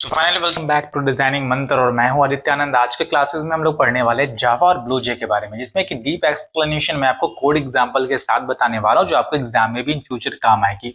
Finally welcome back to designing Mantra और मैं हूं आदित्य आनंद। आज के क्लासेस में हम लोग पढ़ने वाले जावा और ब्लू जे के बारे में, जिसमें कि डीप एक्सप्लेनेशन मैं आपको कोड एग्जांपल के साथ बताने वाला हूं जो आपको एग्जाम में भी इन फ्यूचर काम आएगी।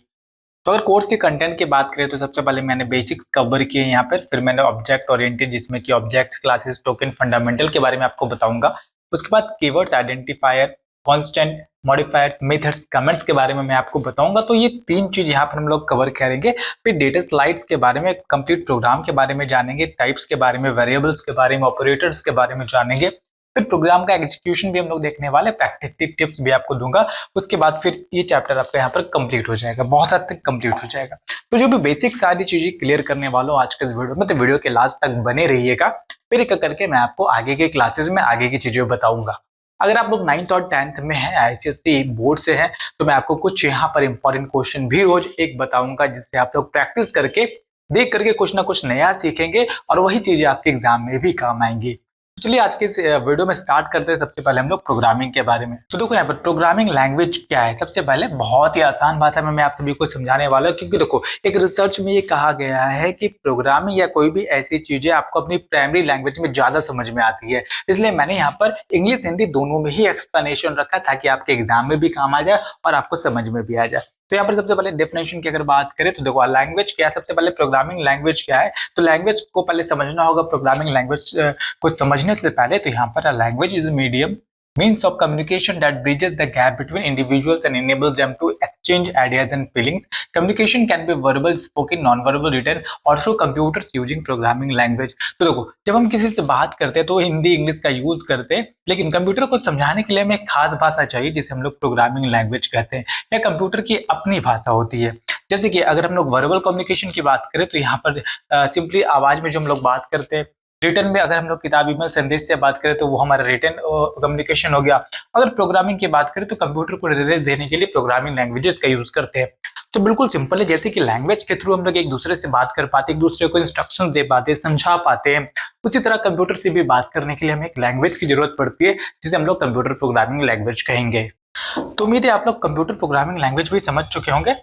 तो अगर कोर्स के कंटेंट की बात करें तो सबसे पहले मैंने बेसिक्स कवर किए यहाँ पर, फिर मैंने ऑब्जेक्ट ओरिएंटेड जिसमें कि ऑब्जेक्ट्स, क्लासेस, टोकन, फंडामेंटल के बारे में आपको बताऊंगा। उसके बाद keywords, identifier, constant, modifier, methods, comments के बारे में मैं आपको बताऊंगा। तो ये तीन चीज यहाँ पर हम लोग कवर करेंगे। फिर डेटा स्लाइड्स के बारे में, कंप्लीट प्रोग्राम के बारे में जानेंगे, टाइप्स के बारे में, वेरिएबल्स के बारे में, ऑपरेटर्स के बारे में जानेंगे। फिर प्रोग्राम का एग्जीक्यूशन भी हम लोग देखने वाले, प्रैक्टिस टिप्स भी आपको दूंगा। उसके बाद फिर ये चैप्टर आपका यहाँ पर कंप्लीट हो जाएगा, बहुत हद तक कंप्लीट हो जाएगा। तो जो भी बेसिक सारी चीजें क्लियर करने वाला हूँ आज के इस वीडियो में, तो वीडियो के लास्ट तक बने रहिएगा। फिर एक करके मैं आपको आगे के क्लासेस में आगे की चीजें बताऊंगा। अगर आप लोग 9th और 10th में हैं, आईसीएसई बोर्ड से हैं, तो मैं आपको कुछ यहाँ पर इंपॉर्टेंट क्वेश्चन भी रोज एक बताऊंगा, जिससे आप लोग प्रैक्टिस करके देख करके कुछ ना कुछ नया सीखेंगे और वही चीजें आपके एग्जाम में भी काम आएंगी। चलिए आज के इस वीडियो में स्टार्ट करते हैं। सबसे पहले हम लोग प्रोग्रामिंग के बारे में। तो देखो यहाँ पर प्रोग्रामिंग लैंग्वेज क्या है। सबसे पहले बहुत ही आसान भाषा में मैं आप सभी को समझाने वाला हूँ, क्योंकि देखो एक रिसर्च में ये कहा गया है कि प्रोग्रामिंग या कोई भी ऐसी चीजें आपको अपनी प्राइमरी लैंग्वेज में ज्यादा समझ में आती है। इसलिए मैंने यहाँ पर इंग्लिश हिंदी दोनों में ही एक्सप्लेनेशन रखा, ताकि आपके एग्जाम में भी काम आ जाए और आपको समझ में भी आ जाए। तो यहाँ पर सबसे पहले डेफिनेशन की अगर बात करें तो देखो लैंग्वेज क्या है। सबसे पहले प्रोग्रामिंग लैंग्वेज क्या है, तो लैंग्वेज को पहले समझना होगा। प्रोग्रामिंग लैंग्वेज को समझने से पहले तो यहाँ पर language is medium means of communication that bridges the gap between individuals and enables them to exchange ideas and feelings. Communication can be verbal, spoken, non-verbal, written or through computers using programming language. तो देखो जब हम किसी से बात करते हैं तो हिंदी इंग्लिश का यूज करते हैं, लेकिन कंप्यूटर को समझाने के लिए हमें एक खास भाषा चाहिए जिसे हम लोग प्रोग्रामिंग लैंग्वेज कहते हैं, या कंप्यूटर की अपनी भाषा होती है। जैसे कि अगर हम लोग वर्बल कम्युनिकेशन की बात करें तो यहाँ पर सिंपली आवाज में जो हम लोग बात करते हैं। रिटर्न में अगर हम लोग किताब, ईमेल, संदेश से बात करें तो वो हमारा रिटर्न कम्युनिकेशन हो गया। अगर प्रोग्रामिंग की बात करें तो कंप्यूटर को निर्देश देने के लिए प्रोग्रामिंग लैंग्वेजेस का यूज करते हैं। तो बिल्कुल सिंपल है, जैसे कि लैंग्वेज के थ्रू हम लोग एक दूसरे से बात कर पाते, एक दूसरे को इंस्ट्रक्शन दे पाते, समझा पाते हैं, उसी तरह कंप्यूटर से भी बात करने के लिए हमें एक लैंग्वेज की जरूरत पड़ती है, जिसे हम लोग कंप्यूटर प्रोग्रामिंग लैंग्वेज कहेंगे। तो उम्मीद है आप लोग कंप्यूटर प्रोग्रामिंग लैंग्वेज भी समझ चुके होंगे।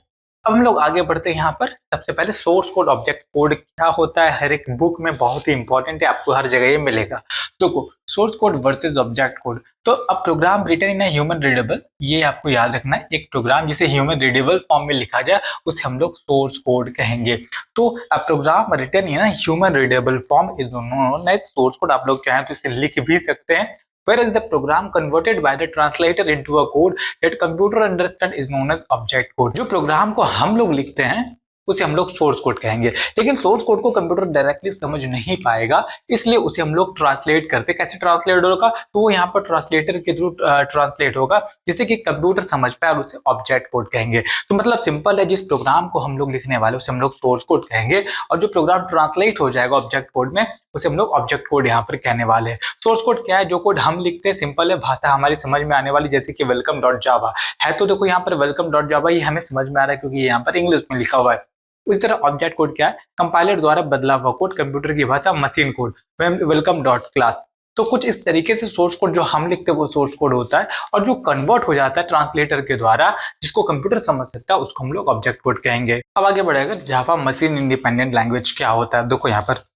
अब हम लोग आगे बढ़ते हैं। यहाँ पर सबसे पहले सोर्स कोड, ऑब्जेक्ट कोड क्या होता है, हर एक बुक में बहुत ही इंपॉर्टेंट है, आपको हर जगह ये मिलेगा। तो source code versus object code. तो अब program written in human readable, ये आपको याद रखना है। एक प्रोग्राम जिसे ह्यूमन रीडेबल फॉर्म में लिखा जाए उसे हम लोग सोर्स कोड कहेंगे। तो अब program written in human readable form is known as source code. आप लोग चाहें तो इसे लिख भी सकते हैं। Whereas the program converted by the translator into a code that computer understand is known as object code. जो प्रोग्राम को हम लोग लिखते हैं उसे हम लोग सोर्स कोड कहेंगे, लेकिन सोर्स कोड को कंप्यूटर डायरेक्टली समझ नहीं पाएगा, इसलिए उसे हम लोग ट्रांसलेट करते। कैसे ट्रांसलेट होगा, तो वो यहाँ पर ट्रांसलेटर के थ्रू ट्रांसलेट होगा, जिससे कि कंप्यूटर समझ पाए, और उसे ऑब्जेक्ट कोड कहेंगे। तो मतलब सिंपल है, जिस प्रोग्राम को हम लोग लिखने वाले उसे हम लोग सोर्स कोड कहेंगे, और जो प्रोग्राम ट्रांसलेट हो जाएगा ऑब्जेक्ट कोड में उसे हम लोग ऑब्जेक्ट कोड यहाँ पर कहने वाले हैं। सोर्स कोड क्या है, जो कोड हम लिखते हैं सिंपल है, भाषा हमारी समझ में आने वाली, जैसे कि वेलकम डॉट जावा है। तो देखो यहाँ पर वेलकम डॉट जावा ये हमें समझ में आ रहा है, क्योंकि यहाँ पर इंग्लिश में लिखा हुआ है। उसी तरह ऑब्जेक्ट कोड क्या है, कंपाइलर द्वारा बदला हुआ कोड, कंप्यूटर की भाषा machine code, welcome dot class. तो कुछ इस तरीके से सोर्स कोड जो हम लिखते हैं वो सोर्स कोड होता है, और जो कन्वर्ट हो जाता है ट्रांसलेटर के द्वारा, जिसको कंप्यूटर समझ सकता है, उसको हम लोग ऑब्जेक्ट कोड कहेंगे। अब आगे बढ़ेगा, जावा मशीन इंडिपेंडेंट लैंग्वेज क्या होता है। देखो यहाँ पर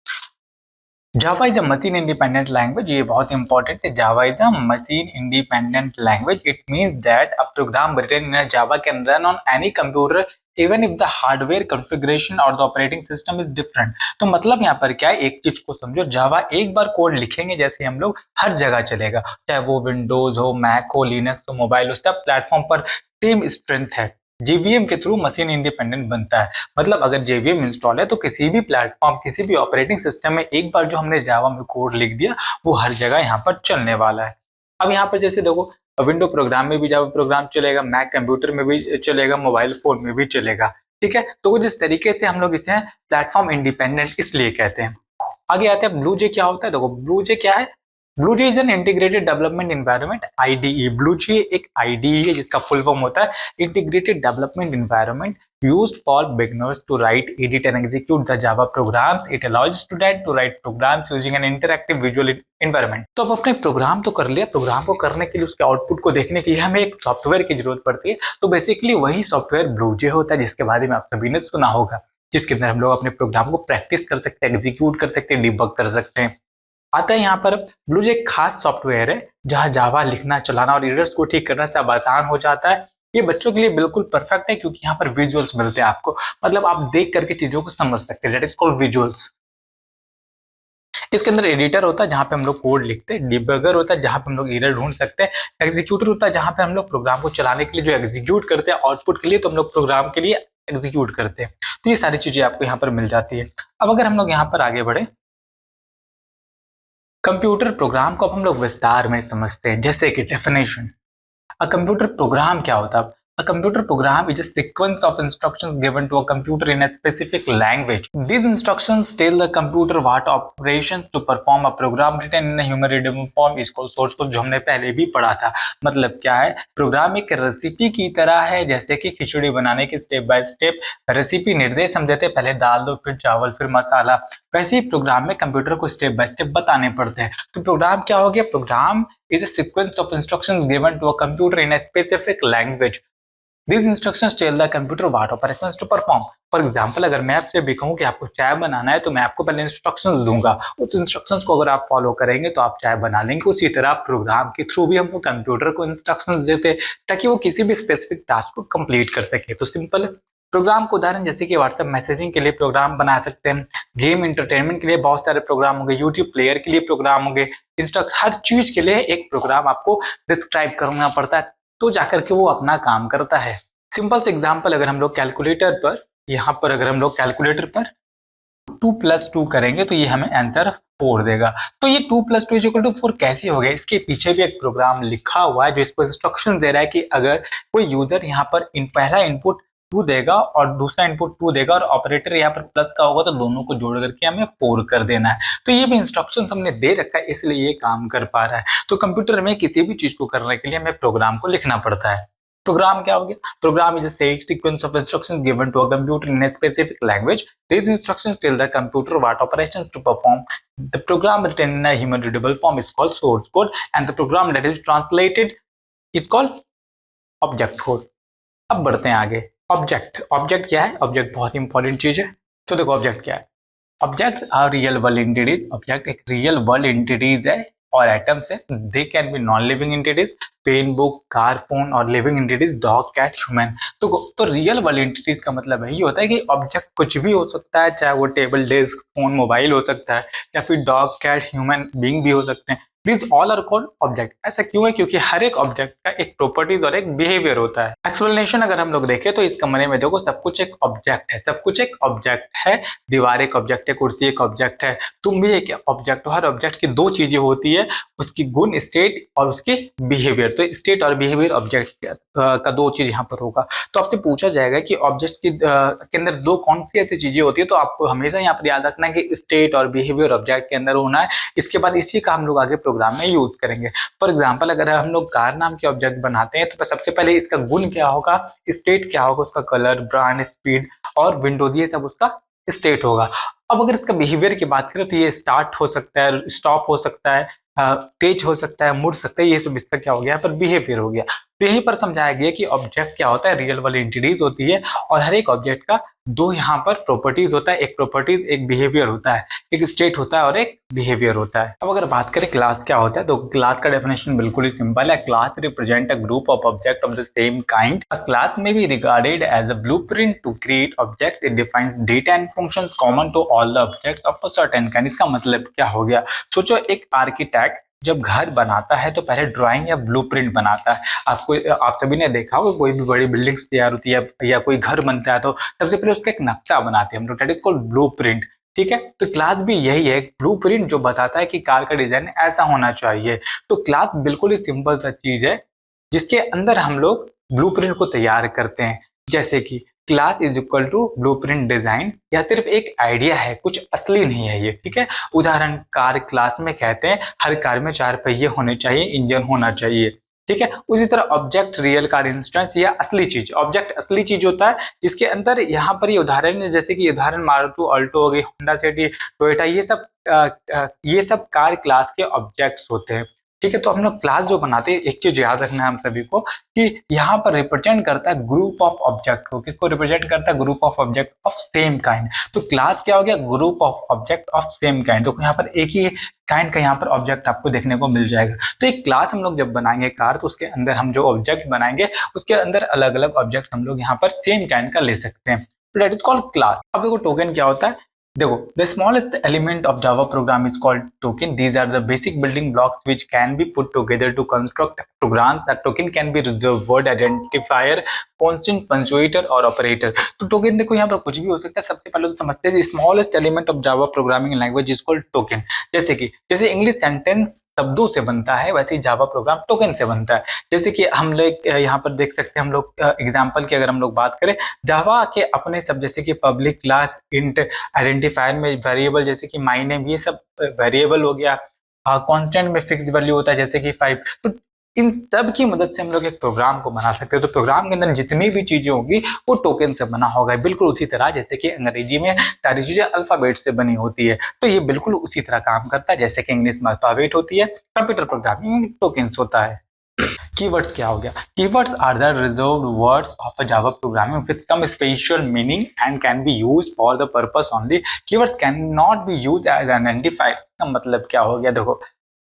Java is a machine independent language. ये बहुत इंपॉर्टेंट है। Java is a machine independent language. It means that a program written in a Java can run on any computer even if the hardware configuration or the operating system is different. तो मतलब यहाँ पर क्या है, एक चीज को समझो, जावा एक बार कोड लिखेंगे जैसे हम लोग, हर जगह चलेगा, चाहे वो विंडोज हो, मैक हो, लिनक्स हो, मोबाइल हो, सब प्लेटफॉर्म पर सेम स्ट्रेंथ है। JVM के थ्रू मशीन इंडिपेंडेंट बनता है। मतलब अगर JVM इंस्टॉल है तो किसी भी प्लेटफॉर्म, किसी भी ऑपरेटिंग सिस्टम में एक बार जो हमने जावा में कोड लिख दिया वो हर जगह यहाँ पर चलने वाला है। अब यहाँ पर जैसे देखो विंडो प्रोग्राम में भी जावा प्रोग्राम चलेगा, मैक कंप्यूटर में भी चलेगा, मोबाइल फोन में भी चलेगा, ठीक है। तो जिस तरीके से हम लोग इसे प्लेटफॉर्म इंडिपेंडेंट इसलिए कहते हैं। आगे आते हैं ब्लू जे क्या होता है। देखो ब्लू जे क्या है, BlueJ is an integrated development environment, IDE। BlueJ एक IDE है जिसका फुल फॉर्म होता है integrated development environment used for beginners to write, edit and execute the Java programs. It allows students to write programs using an interactive visual environment. तो अब अपने programme तो कर लिया, प्रोग्राम को करने के लिए उसके आउटपुट को देखने के लिए हमें एक सॉफ्टवेयर की जरूरत पड़ती है। तो बेसिकली वही सॉफ्टवेयर ब्लू जे होता है, जिसके बारे में आप सभी ने सुना होगा, जिसके अंदर हम लोग अपने प्रोग्राम को प्रैक्टिस कर सकते हैं, एग्जीक्यूट कर सकते हैं, डिबग कर सकते हैं। आता है यहाँ पर ब्लूज एक खास सॉफ्टवेयर है जहाँ जावा लिखना, चलाना और एरर्स को ठीक करना सब आसान हो जाता है। ये बच्चों के लिए बिल्कुल परफेक्ट है क्योंकि यहाँ पर विजुअल्स मिलते हैं आपको, मतलब आप देख करके चीजों को समझ सकते हैं। That is called visuals. इसके अंदर एडिटर होता है जहाँ पे हम लोग कोड लिखते हैं, डिबगर होता है जहाँ पे हम लोग एरर ढूंढ सकते हैं, एग्जीक्यूटर होता है जहाँ पे हम लोग प्रोग्राम को चलाने के लिए जो एग्जीक्यूट करते हैं आउटपुट के लिए, तो हम लोग प्रोग्राम के लिए एग्जीक्यूट करते हैं। तो ये सारी चीजें आपको यहाँ पर मिल जाती है। अब अगर हम लोग यहाँ पर आगे बढ़े, कंप्यूटर प्रोग्राम को अब हम लोग विस्तार में समझते हैं, जैसे कि डेफिनेशन। A computer program क्या होता है? A computer program is a sequence of instructions given to a computer in a specific language. These instructions tell the computer what operations to perform. A program written in a human readable form is called source code, जो हमने पहले भी पढ़ा था। मतलब क्या है? Programme एक रेसिपी की तरह है, जैसे कि खिचड़ी बनाने की स्टेप बाय स्टेप रेसिपी निर्देश हम देते हैं, पहले दाल दो, फिर चावल, फिर मसाला। वैसे ही प्रोग्राम में कंप्यूटर को स्टेप बाय स्टेप बताने पड़ते हैं। तो प्रोग्राम क्या हो गया? Program is a sequence of instructions given to a computer in a specific language. These instructions tell the computer what operations to perform. For example, अगर मैं आपसे भी कहूँ कि आपको चाय बनाना है तो मैं आपको पहले इंस्ट्रक्शंस दूंगा, उस इंस्ट्रक्शंस को अगर आप फॉलो करेंगे तो आप चाय बना लेंगे। उसी तरह प्रोग्राम के थ्रू भी हम कंप्यूटर को इंस्ट्रक्शंस देते हैं ताकि वो किसी भी स्पेसिफिक टास्क को कंप्लीट कर सके। तो सिंपल प्रोग्राम को उदाहरण जैसे कि व्हाट्सएप मैसेजिंग के लिए प्रोग्राम बना सकते हैं, गेम इंटरटेनमेंट के लिए बहुत सारे प्रोग्राम होंगे, यूट्यूब प्लेयर के लिए प्रोग्राम होंगे, हर चीज के लिए एक प्रोग्राम आपको डिस्क्राइब करना पड़ता है तो जाकर के वो अपना काम करता है। सिंपल से एग्जांपल, अगर हम लोग कैलकुलेटर पर, यहाँ पर अगर हम लोग कैलकुलेटर पर 2 + 2 करेंगे तो ये हमें आंसर 4 देगा। तो ये 2 + 2 = 4 कैसे हो गया? इसके पीछे भी एक प्रोग्राम लिखा हुआ है जो इसको इंस्ट्रक्शन दे रहा है कि अगर कोई यूजर यहाँ पर पहला इनपुट 2 देगा और दूसरा इनपुट 2 देगा और ऑपरेटर यहाँ पर प्लस का होगा तो दोनों को जोड़ करके हमें 4 कर देना है। तो ये भी इंस्ट्रक्शन हमने दे रखा है इसलिए ये काम कर पा रहा है। तो कंप्यूटर में किसी भी चीज को करने के लिए हमें प्रोग्राम को लिखना पड़ता है। प्रोग्राम क्या हो गया? Program is a sequence of instructions given to a computer in a specific language. These instructions tell the computer what operations to perform. The program written in a human readable form is called source code and the program that is translated is called object code. अब बढ़ते हैं आगे। Object, object क्या है? Object बहुत important चीज है। तो देखो ऑब्जेक्ट क्या है? Objects are real world entities. Object एक रियल वर्ल्ड एंटिटीज है और एटम्स है। They can be non living entities, pen, book, car, phone, और living entities dog, cat, human. तो रियल वर्ल्ड एंटिटीज का मतलब यही होता है कि ऑब्जेक्ट कुछ भी हो सकता है, चाहे वो टेबल, डेस्क, फोन, मोबाइल हो सकता है या फिर डॉग, कैट, ह्यूमन बीइंग भी हो सकते हैं। These all are called object. ऐसा क्यों है? क्योंकि हर एक ऑब्जेक्ट का एक प्रॉपर्टीज और एक बिहेवियर होता है। एक्सप्लेनेशन अगर हम लोग देखें तो इस कमरे में देखो सब कुछ एक ऑब्जेक्ट है, सब कुछ एक ऑब्जेक्ट है। दीवार एक ऑब्जेक्ट है, कुर्सी एक ऑब्जेक्ट है, तुम भी एक ऑब्जेक्ट हो। हर ऑब्जेक्ट की दो चीजें होती है, उसकी गुण स्टेट और उसकी बिहेवियर। तो स्टेट और बिहेवियर ऑब्जेक्ट का दो चीज यहाँ पर होगा। तो आपसे पूछा जाएगा कि ऑब्जेक्ट के अंदर दो कौन सी ऐसी चीजें होती है, तो आपको हमेशा यहाँ पर याद रखना है कि स्टेट और बिहेवियर ऑब्जेक्ट के अंदर होना है। इसके बाद इसी का हम लोग आगे प्रोग्राम में यूज करेंगे। फॉर एग्जाम्पल, अगर हम लोग कार नाम के ऑब्जेक्ट बनाते हैं तो सबसे पहले इसका गुण क्या होगा, स्टेट क्या होगा, उसका कलर, ब्रांड, स्पीड और विंडोज, ये सब उसका स्टेट होगा। अब अगर इसका बिहेवियर की बात करें तो ये स्टार्ट हो सकता है, स्टॉप हो सकता है, तेज हो सकता है, मुड़ सकता है, ये सब इसका क्या हो गया पर बिहेवियर हो गया। तो यहीं पर समझाया गया कि ऑब्जेक्ट क्या होता है, रियल वर्ल्ड एंटिटीज होती है और हर एक ऑब्जेक्ट का दो यहाँ पर प्रॉपर्टीज होता है, एक प्रॉपर्टीज एक बिहेवियर होता है, एक स्टेट होता है और एक बिहेवियर होता है। अब अगर बात करें क्लास क्या होता है, तो क्लास का डेफिनेशन बिल्कुल ही सिंपल है। Class represent a group of object of the same kind. A class may be regarded as a blueprint to create objects. It defines data and functions common to all the objects of a certain kind. इसका मतलब क्या हो गया? सोचो एक architect जब घर बनाता है तो पहले ड्राइंग या ब्लूप्रिंट बनाता है। आप सभी ने देखा होगा कोई भी बड़ी बिल्डिंग्स तैयार होती है या कोई घर बनता है तो सबसे पहले उसका एक नक्शा बनाते हैं हम लोग, दैट इज कॉल्ड ब्लूप्रिंट। ठीक है, तो क्लास भी यही है, ब्लूप्रिंट जो बताता है कि कार का डिजाइन ऐसा होना चाहिए। तो क्लास बिल्कुल ही सिंपल सा चीज है जिसके अंदर हम लोग ब्लूप्रिंट को तैयार करते हैं। जैसे कि class is equal to blueprint design, यह सिर्फ एक आइडिया है, कुछ असली नहीं है ये। ठीक है, उदाहरण कार क्लास में कहते हैं हर कार में 4 पहिए होने चाहिए, इंजन होना चाहिए। ठीक है, उसी तरह ऑब्जेक्ट रियल कार इंस्टेंस या असली चीज, ऑब्जेक्ट असली चीज होता है जिसके अंदर यहाँ पर ये उदाहरण है, जैसे कि उदाहरण मारुति ऑल्टो हो गई, होंडा सिटी, टोयोटा, ये सब कार क्लास के ऑब्जेक्ट्स होते हैं। ठीक है। तो हम लोग क्लास जो बनाते हैं, एक चीज याद रखना है हम सभी को कि यहाँ पर रिप्रेजेंट करता है ग्रुप ऑफ ऑब्जेक्ट को। किसको रिप्रेजेंट करता है? Group of object of same kind. तो क्लास क्या हो गया? Group of object of same kind. तो यहाँ पर एक ही काइंड का यहाँ पर ऑब्जेक्ट आपको देखने को मिल जाएगा। तो एक क्लास हम लोग जब बनाएंगे कार, तो उसके अंदर हम जो ऑब्जेक्ट बनाएंगे उसके अंदर अलग अलग ऑब्जेक्ट हम लोग यहाँ पर सेम काइंड का ले सकते हैं। तो दैट इज कॉल्ड क्लास। अब देखो टोकन क्या होता है। देखो, the smallest element of Java program is called token. These are the basic building blocks which can be put together to construct programs. A token can be reserve word identifier, constant, punctuator और operator. तो token देखो यहाँ पर कुछ भी हो सकता है। सबसे पहले तो समझते हैं smallest element of Java programming language is called token. जैसे इंग्लिश सेंटेंस शब्दों से बनता है, वैसे ही जावा प्रोग्राम टोकन से बनता है। जैसे कि हम लोग यहाँ पर देख सकते हैं, हम लोग एग्जाम्पल की अगर हम लोग बात करें, जावा के अपने सब जैसे कि पब्लिक, क्लास, इंट, आइडेंटिफायर में वेरिएबल जैसे कि माय नेम, ये सब वेरिएबल हो गया। कांस्टेंट में फिक्स्ड वैल्यू होता है जैसे कि 5। तो इन सब की मदद से हम लोग एक प्रोग्राम को बना सकते हैं। तो प्रोग्राम के अंदर जितनी भी चीजें होंगी वो टोकन से बना होगा, बिल्कुल उसी तरह जैसे कि अंग्रेजी में सारी चीजें अल्फाबेट से बनी होती है। तो ये बिल्कुल उसी तरह काम करता है जैसे कि इंग्लिश में अल्फाबेट होती है, कंप्यूटर प्रोग्रामिंग में टोकन्स होता है। कीवर्ड्स क्या हो गया? Keywords are the reserved words of a Java programming with some special meaning and can be used for the purpose only. Keywords can not be used as identifier. इसका मतलब क्या हो गया? देखो,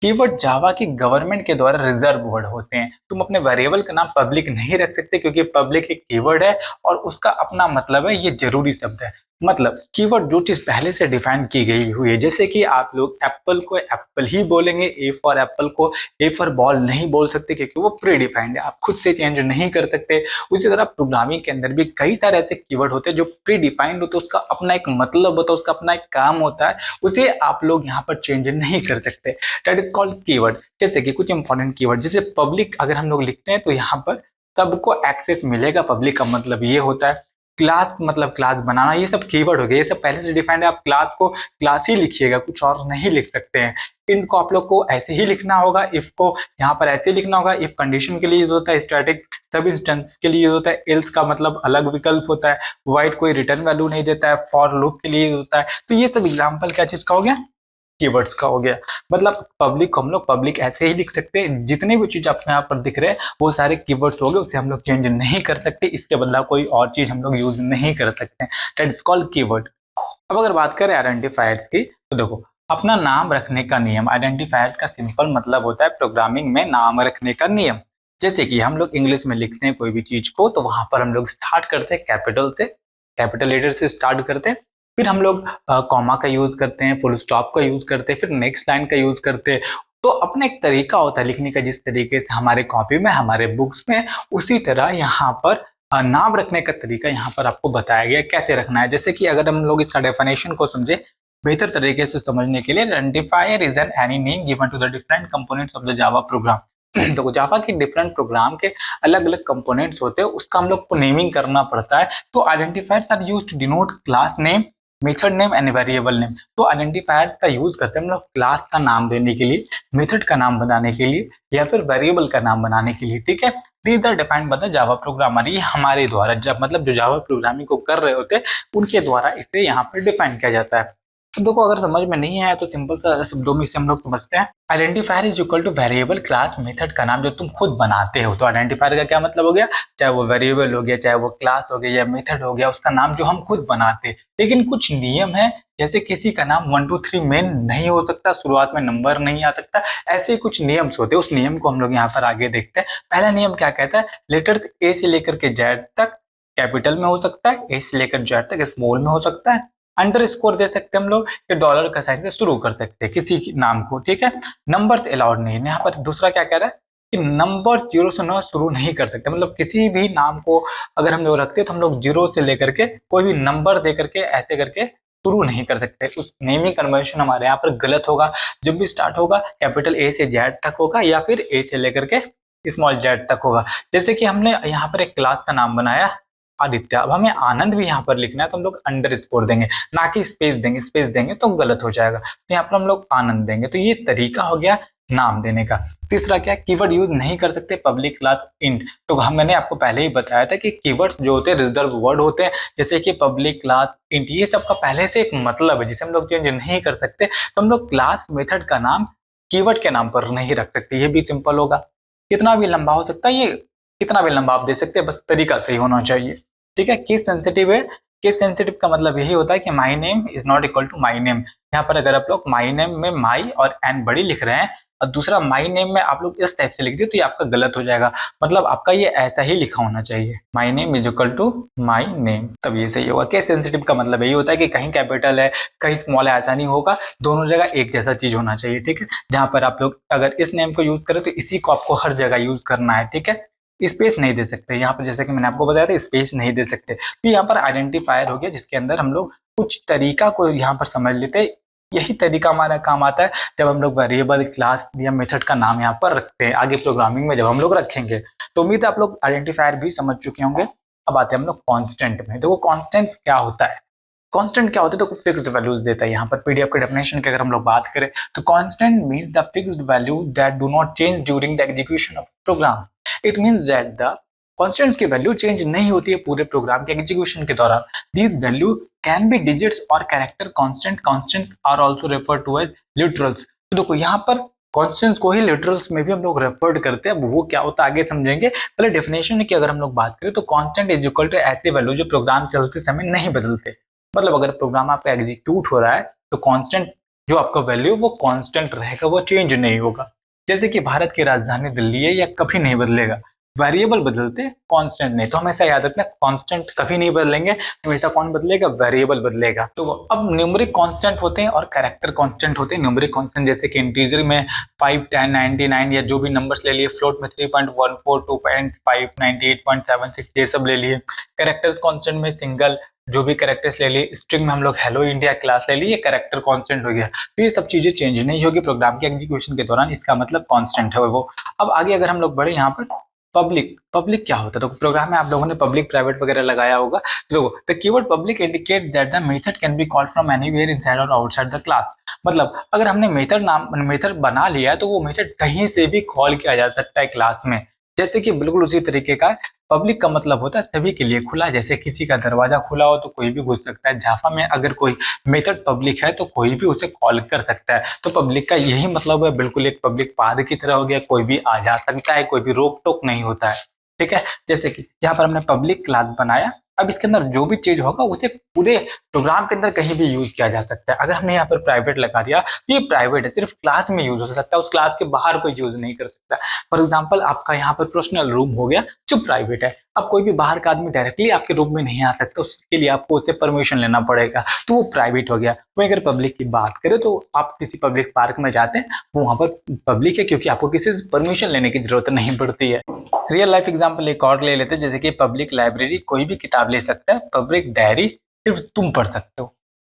कीवर्ड जावा की गवर्नमेंट के द्वारा रिजर्व वर्ड होते हैं। तुम अपने वेरिएबल का नाम पब्लिक नहीं रख सकते क्योंकि पब्लिक एक कीवर्ड है और उसका अपना मतलब है, ये जरूरी शब्द है। मतलब कीवर्ड जो चीज पहले से डिफाइन की गई हुई है, जैसे कि आप लोग एप्पल को एप्पल ही बोलेंगे, ए फॉर एप्पल को ए फॉर बॉल नहीं बोल सकते क्योंकि वो प्री डिफाइंड है, आप खुद से चेंज नहीं कर सकते। उसी तरह प्रोग्रामिंग के अंदर भी कई सारे ऐसे कीवर्ड होते हैं जो प्री डिफाइंड होते हैं, उसका अपना एक मतलब होता है, उसका अपना एक काम होता है, उसे आप लोग यहाँ पर चेंज नहीं कर सकते। That is called keyword. जैसे कि कुछ इंपॉर्टेंट कीवर्ड, जैसे पब्लिक अगर हम लोग लिखते हैं तो यहाँ पर सबको एक्सेस मिलेगा, पब्लिक का मतलब ये होता है। क्लास मतलब क्लास बनाना, ये सब कीवर्ड हो गए, ये सब पहले से डिफाइंड है। आप क्लास को क्लास ही लिखिएगा, कुछ और नहीं लिख सकते हैं। इंट को आप लोग को ऐसे ही लिखना होगा, इफ को यहाँ पर ऐसे ही लिखना होगा। इफ कंडीशन के लिए यूज होता है, स्टैटिक सब इंस्टेंस के लिए यूज होता है, एल्स का मतलब अलग विकल्प होता है, वाइड कोई रिटर्न वैल्यू नहीं देता है, फॉर लूप के लिए यूज होता है। तो ये सब एग्जाम्पल क्या चीज का हो गया? कीवर्ड्स का हो गया। मतलब पब्लिक को हम लोग पब्लिक ऐसे ही लिख सकते हैं, जितने भी चीज आपको यहाँ पर दिख रहे हैं वो सारे कीवर्ड्स हो गए, उसे हम लोग चेंज नहीं कर सकते, इसके बदला कोई और चीज हम लोग यूज नहीं कर सकते। That is called keyword. अब अगर बात करें आइडेंटिफायर्स की, तो देखो, अपना नाम रखने का नियम। आइडेंटिफायर्स का सिंपल मतलब होता है प्रोग्रामिंग में नाम रखने का नियम। जैसे कि हम लोग इंग्लिश में लिखते हैं कोई भी चीज को, तो वहां पर हम लोग स्टार्ट करते हैं कैपिटल से, कैपिटल लेटर से स्टार्ट करते हैं, फिर हम लोग कॉमा का यूज करते हैं, फुल स्टॉप का यूज करते हैं, फिर नेक्स्ट लाइन का यूज करते हैं। तो अपना एक तरीका होता है लिखने का, जिस तरीके से हमारे कॉपी में, हमारे बुक्स में, उसी तरह यहाँ पर नाम रखने का तरीका यहाँ पर आपको बताया गया कैसे रखना है। जैसे कि अगर हम लोग इसका डेफिनेशन को समझे बेहतर तरीके से समझने के लिए, identifier is an any name given to the different components of the Java program. तो जावा के डिफरेंट प्रोग्राम के अलग अलग कंपोनेंट्स होते हैं, उसका हम लोग को नेमिंग करना पड़ता है। तो identifiers are used to denote class name, method name and variable name. तो आइडेंटिफायर्स का यूज करते हैं हम लोग क्लास का नाम देने के लिए, मेथड का नाम बनाने के लिए, या फिर वेरिएबल का नाम बनाने के लिए। ठीक है, these are defined by the Java programmer. ये हमारे द्वारा, जब मतलब जो जावा प्रोग्रामिंग को कर रहे होते हैं उनके द्वारा इसे यहाँ पर डिफाइन किया जाता है। तो देखो, अगर समझ में नहीं आया तो सिंपल सा शब्दों में से हम लोग समझते हैं। Identifier is equal two variable, class, method का नाम जो तुम खुद बनाते हो। तो आइडेंटिफायर का क्या मतलब हो गया? चाहे वो वेरिएबल हो गया, चाहे वो क्लास हो गया या मेथड हो गया, उसका नाम जो हम खुद बनाते हैं। लेकिन कुछ नियम है, जैसे किसी का नाम 1 2 3 मेन नहीं हो सकता, शुरुआत में नंबर नहीं आ सकता, ऐसे कुछ नियम होते हैं। उस नियम को हम लोग यहाँ पर आगे देखते हैं। पहला नियम क्या कहता है? लेटर्स ए से लेकर के जेड तक कैपिटल में हो सकता है, ए से लेकर जेड तक स्मॉल में हो सकता है, अंडर स्कोर दे सकते हैं हम लोग, या डॉलर का साइन से शुरू कर सकते हैं किसी नाम को। ठीक है, नंबर्स अलाउड नहीं है यहाँ पर। दूसरा क्या कह रहा है कि नंबर 0 से 9 शुरू नहीं कर सकते। मतलब किसी भी नाम को अगर हम लोग रखते हैं तो हम लोग 0 से लेकर के कोई भी नंबर दे करके ऐसे करके शुरू नहीं कर सकते। उस नेमिंग कन्वर्शन हमारे यहाँ पर गलत होगा। जब भी स्टार्ट होगा कैपिटल ए से जेड तक होगा, या फिर ए से लेकर के स्मॉल जेड तक होगा। जैसे कि हमने यहाँ पर एक क्लास का नाम बनाया आदित्य, अब हमें आनंद भी यहाँ पर लिखना है तो हम लोग अंडर स्कोर देंगे, ना कि स्पेस देंगे। स्पेस देंगे तो गलत हो जाएगा, तो यहाँ पर हम लोग आनंद देंगे। तो ये तरीका हो गया नाम देने का। तीसरा क्या? कीवर्ड यूज नहीं कर सकते पब्लिक, क्लास, इंट। तो मैंने आपको पहले ही बताया था कि कीवर्ड्स जो होते हैं रिजर्व वर्ड होते हैं, जैसे कि पब्लिक, क्लास, इंट, ये सबका पहले से एक मतलब है जिसे हम लोग चेंज नहीं कर सकते। तो हम लोग क्लास, मेथड का नाम कीवर्ड के नाम पर नहीं रख सकते, ये भी सिंपल होगा। कितना भी लंबा हो सकता है ये, कितना भी लंबा आप दे सकते हैं, बस तरीका सही होना चाहिए। ठीक है, केस सेंसिटिव है। केस सेंसिटिव का मतलब यही होता है कि my name is not equal to my name. यहाँ पर अगर आप लोग माई नेम में माई और एन बड़ी लिख रहे हैं और दूसरा माई नेम में आप लोग इस टाइप से लिख दिए तो ये आपका गलत हो जाएगा। मतलब आपका ये ऐसा ही लिखा होना चाहिए, my name is equal to my name, तब ये सही होगा। केस सेंसिटिव का मतलब यही होता है कि कहीं कैपिटल है कहीं स्मॉल है, ऐसा नहीं होगा, दोनों जगह एक जैसा चीज होना चाहिए। ठीक है, जहां पर आप लोग अगर इस नेम को यूज करें तो इसी को आपको हर जगह यूज करना है। ठीक है, स्पेस नहीं दे सकते यहाँ पर, जैसे कि मैंने आपको बताया था स्पेस नहीं दे सकते। तो यहाँ पर आइडेंटिफायर हो गया जिसके अंदर हम लोग कुछ तरीका को यहाँ पर समझ लेते हैं। यही तरीका हमारा काम आता है जब हम लोग वेरिएबल, क्लास या मेथड का नाम यहाँ पर रखते हैं आगे प्रोग्रामिंग में जब हम लोग रखेंगे। तो उम्मीद है आप लोग आइडेंटिफायर भी समझ चुके होंगे। अब आते हैं हम लोग कांस्टेंट में। तो वो कांस्टेंट क्या होता है? कांस्टेंट क्या होता है? तो फिक्स्ड वैल्यूज देता है। यहाँ पर पीडीएफ के डेफिनेशन की अगर हम लोग बात करें तो constant means the fixed value that do not change during the execution of program. It means that the constants की वैल्यू चेंज नहीं होती है पूरे प्रोग्राम के एग्जीक्यूशन के दौरान। These value can be digits और character constant. Constants are also refer to as literals. तो देखो यहाँ पर कांस्टेंट्स को ही लिटरल्स में भी हम लोग रेफर्ड करते हैं। अब वो क्या होता है आगे समझेंगे, पहले डेफिनेशन की अगर हम लोग बात करें तो कांस्टेंट इज इक्वल टू ऐसे वैल्यू जो प्रोग्राम चलते समय नहीं बदलते। मतलब अगर प्रोग्राम आपका एग्जीक्यूट हो रहा है तो कांस्टेंट जो आपका वैल्यू वो कांस्टेंट रहेगा, वो चेंज नहीं होगा। जैसे कि भारत की राजधानी दिल्ली है, या कभी नहीं बदलेगा। वेरिएबल बदलते, कांस्टेंट नहीं। तो हमेशा याद रखना कांस्टेंट कभी नहीं बदलेंगे, हमेशा कौन बदलेगा? वेरिएबल बदलेगा। तो अब न्यूमेरिक कांस्टेंट होते हैं और कैरेक्टर कांस्टेंट होते हैं। न्यूमेरिक कांस्टेंट जैसे कि इंटीजर में 5, 10, 99 या जो भी नंबर्स ले लिए, फ्लोट में 3.14, 2.5, 98.76 ये सब ले लिए। कैरेक्टर कांस्टेंट में सिंगल जो भी कैरेक्टर्स ले लिए, स्ट्रिंग में हम लोग हेलो इंडिया क्लास ले लिए, ये कैरेक्टर कांस्टेंट हो गया। तो ये सब चीजें चेंज नहीं होगी प्रोग्राम के एग्जीक्यूशन के दौरान, इसका मतलब कांस्टेंट है वो। अब आगे अगर हम लोग बढ़े यहाँ पर पब्लिक। पब्लिक क्या होता है? तो प्रोग्राम में आप लोगों ने पब्लिक प्राइवेट वगैरह लगाया होगा। देखो the keyword public indicate that the method can be called from anywhere inside और आउटसाइड द क्लास। मतलब अगर हमने मेथड बना लिया है तो वो मेथड कहीं से भी कॉल किया जा सकता है क्लास में। जैसे कि बिल्कुल उसी तरीके का पब्लिक का मतलब होता है सभी के लिए खुला। जैसे किसी का दरवाजा खुला हो तो कोई भी घुस सकता है। जावा में अगर कोई मेथड पब्लिक है तो कोई भी उसे कॉल कर सकता है। तो पब्लिक का यही मतलब है, बिल्कुल एक पब्लिक पार्क की तरह हो गया, कोई भी आ जा सकता है, कोई भी रोक टोक नहीं होता है। ठीक है, जैसे कि यहाँ पर हमने पब्लिक क्लास बनाया, अब इसके अंदर जो भी चीज होगा उसे पूरे प्रोग्राम के अंदर कहीं भी यूज किया जा सकता है। अगर हमने यहाँ पर प्राइवेट लगा दिया तो ये प्राइवेट है, सिर्फ क्लास में यूज हो सकता है, उस क्लास के बाहर कोई यूज नहीं कर सकता। फॉर एग्जाम्पल आपका यहाँ पर पर्सनल रूम हो गया जो प्राइवेट है, अब कोई भी बाहर का आदमी डायरेक्टली आपके रूम में नहीं आ सकता, उसके लिए आपको उससे परमिशन लेना पड़ेगा, तो वो प्राइवेट हो गया। वहीं अगर पब्लिक की बात करें तो आप किसी पब्लिक पार्क में जाते हैं, वो वहां पर पब्लिक है क्योंकि आपको किसी से परमिशन लेने की जरूरत नहीं पड़ती है। रियल लाइफ एग्जांपल एक और ले लेते हैं, जैसे कि पब्लिक लाइब्रेरी कोई भी किताब ले सकता है, पब्लिक डायरी सिर्फ तुम पढ़ सकते हो,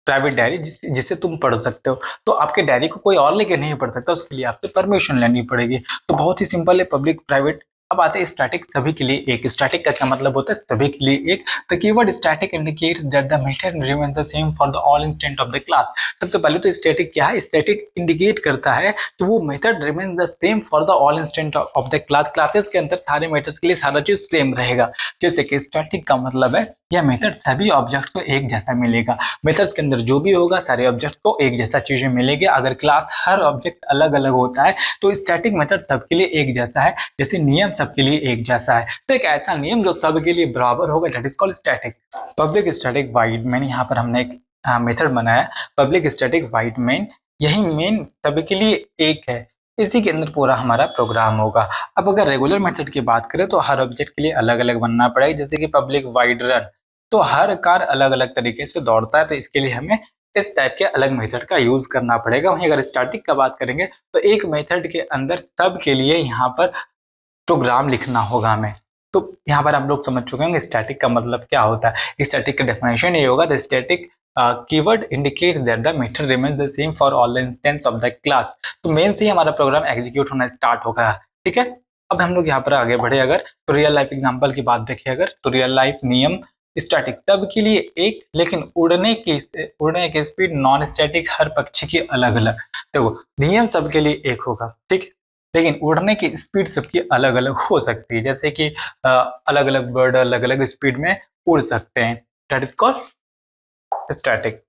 प्राइवेट डायरी जिसे तुम पढ़ सकते हो। तो आपके डायरी को कोई और लेके नहीं पढ़ सकता, उसके लिए आपसे परमिशन लेनी पड़ेगी। तो बहुत ही सिंपल है पब्लिक प्राइवेट। अब आते हैं स्टैटिक, सभी के लिए एक। स्टैटिक का क्या मतलब होता है? सभी के लिए एक। The keyword static indicates that the method remain the same for the all instant of the class. सबसे पहले तो स्टैटिक क्या है? स्टैटिक इंडिकेट करता है कि वो method remain the same for the all instant of the class. Classes के अंदर सारे मेथड्स के लिए सारा चीज सेम रहेगा। जैसे कि स्टैटिक का मतलब है यह मेथड सभी ऑब्जेक्ट को एक जैसा मिलेगा। मेथड्स के अंदर जो भी होगा सारे ऑब्जेक्ट को एक जैसा चीजें मिलेगी। अगर क्लास हर ऑब्जेक्ट अलग अलग होता है तो स्टैटिक मेथड सबके लिए एक जैसा है, जैसे नियम सबके लिए एक जैसा है। तो एक ऐसा नियम जो सबके लिए बराबर होगा, that is called static. Public static wide main, यहाँ पर हमने एक मेथड बनाया पब्लिक स्टैटिक वाइड मेन। यही मेन सबके लिए एक है, इसी के अंदर पूरा हमारा प्रोग्राम होगा। अब अगर रेगुलर मेथड की बात करें तो हर ऑब्जेक्ट के लिए अलग अलग बनना पड़ेगा। जैसे कि पब्लिक वाइड रन, तो हर कार अलग अलग तरीके से दौड़ता है, तो इसके लिए हमें इस टाइप के अलग मेथड का यूज करना पड़ेगा। वहीं अगर स्टैटिक का बात करेंगे तो एक मेथड के अंदर सब के लिए यहाँ पर प्रोग्राम लिखना होगा हमें। तो यहाँ पर आप लोग समझ चुके होंगे स्टैटिक का मतलब क्या होता है। स्टैटिक का डेफिनेशन ये होगा, the static keyword indicate that the method remains the same for all instance of the class. तो मेन से ही हमारा प्रोग्राम एग्जीक्यूट होना स्टार्ट होगा। ठीक है, अब हम लोग यहाँ पर आगे बढ़े अगर तो रियल लाइफ एग्जांपल की बात देखें अगर, तो रियल लाइफ नियम स्टैटिक सब के लिए एक, लेकिन उड़ने की स्पीड नॉन स्टैटिक हर पक्षी की अलग अलग। देखो नियम सबके लिए एक होगा, ठीक, लेकिन उड़ने की स्पीड सबकी अलग अलग हो सकती है। जैसे कि अलग अलग बर्ड अलग अलग स्पीड में उड़ सकते हैं, दैट इज कॉल्ड स्टैटिक।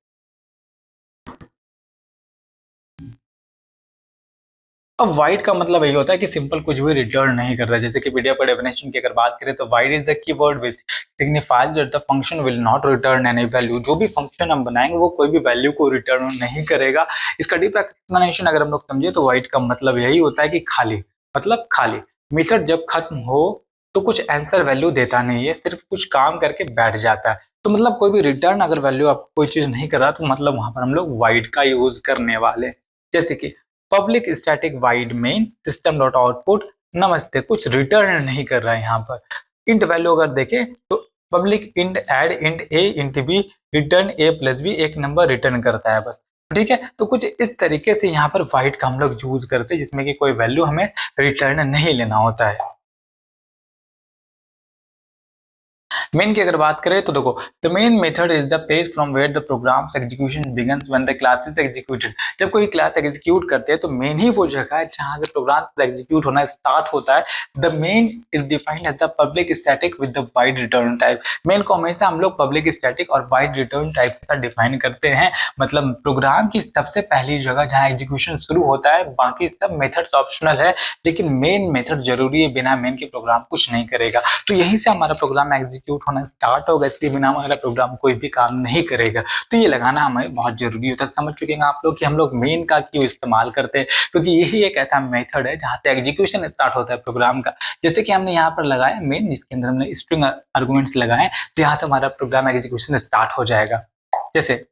अब वाइड का मतलब यही होता है कि सिंपल कुछ भी रिटर्न नहीं कर रहा। जैसे कि पीडीएफ पर डेफिनेशन की अगर बात करें तो wide is the keyword which signifies that the function will not return any value. जो भी फंक्शन हम बनाएंगे वो कोई भी वैल्यू को रिटर्न नहीं करेगा। इसका डीप एक्सप्लेनेशन अगर हम लोग समझे तो वाइड का मतलब यही होता है कि खाली, मतलब खाली। मेथड जब खत्म हो तो कुछ आंसर वैल्यू देता नहीं है, सिर्फ कुछ काम करके बैठ जाता है। तो मतलब कोई भी रिटर्न अगर वैल्यू आपको कोई चीज नहीं कर रहा तो मतलब वहां पर हम लोग वाइड का यूज करने वाले। जैसे कि public static wide main system dot output नमस्ते, कुछ रिटर्न नहीं कर रहा है यहाँ पर। इंट वैल्यू अगर देखें तो public int add int A int B return A plus B, एक नंबर रिटर्न करता है बस। ठीक है, तो कुछ इस तरीके से यहाँ पर वाइड का हम लोग यूज करते हैं जिसमें कि कोई वैल्यू हमें रिटर्न नहीं लेना होता है। मेन की अगर बात करें तो देखो, the main method is the page from where the programs execution begins when the class is executed. जब कोई क्लास एग्जीक्यूट करते हैं तो मेन ही वो जगह है जहां से प्रोग्राम एग्जीक्यूट होना स्टार्ट होता है। The main is defined as the public static with the void return type. Main को हमेशा हम लोग पब्लिक स्टैटिक और वाइड रिटर्न टाइप के साथ डिफाइन करते हैं। मतलब प्रोग्राम की सबसे पहली जगह जहां एग्जीक्यूशन शुरू होता है, बाकी सब मेथड्स ऑप्शनल है, लेकिन मेन मेथड जरूरी है, बिना मेन के प्रोग्राम कुछ नहीं करेगा। तो यहीं से हमारा प्रोग्राम एग्जीक्यूट होना स्टार्ट होगा, इसके बिना हमारा प्रोग्राम कोई भी काम नहीं करेगा। तो ये लगाना हमें बहुत जरूरी होता है। समझ चुके हैं आप लोग कि हम लोग मेन का क्यों इस्तेमाल करते हैं, क्योंकि यही एक ऐसा मेथड है जहां से एग्जीक्यूशन स्टार्ट होता है प्रोग्राम का। जैसे कि हमने यहाँ पर लगाया मेन, जिसके अंदर हमने स्ट्रिंग आर्गुमेंट्स लगाए, तो यहाँ से हमारा प्रोग्राम एग्जीक्यूशन स्टार्ट हो जाएगा। जैसे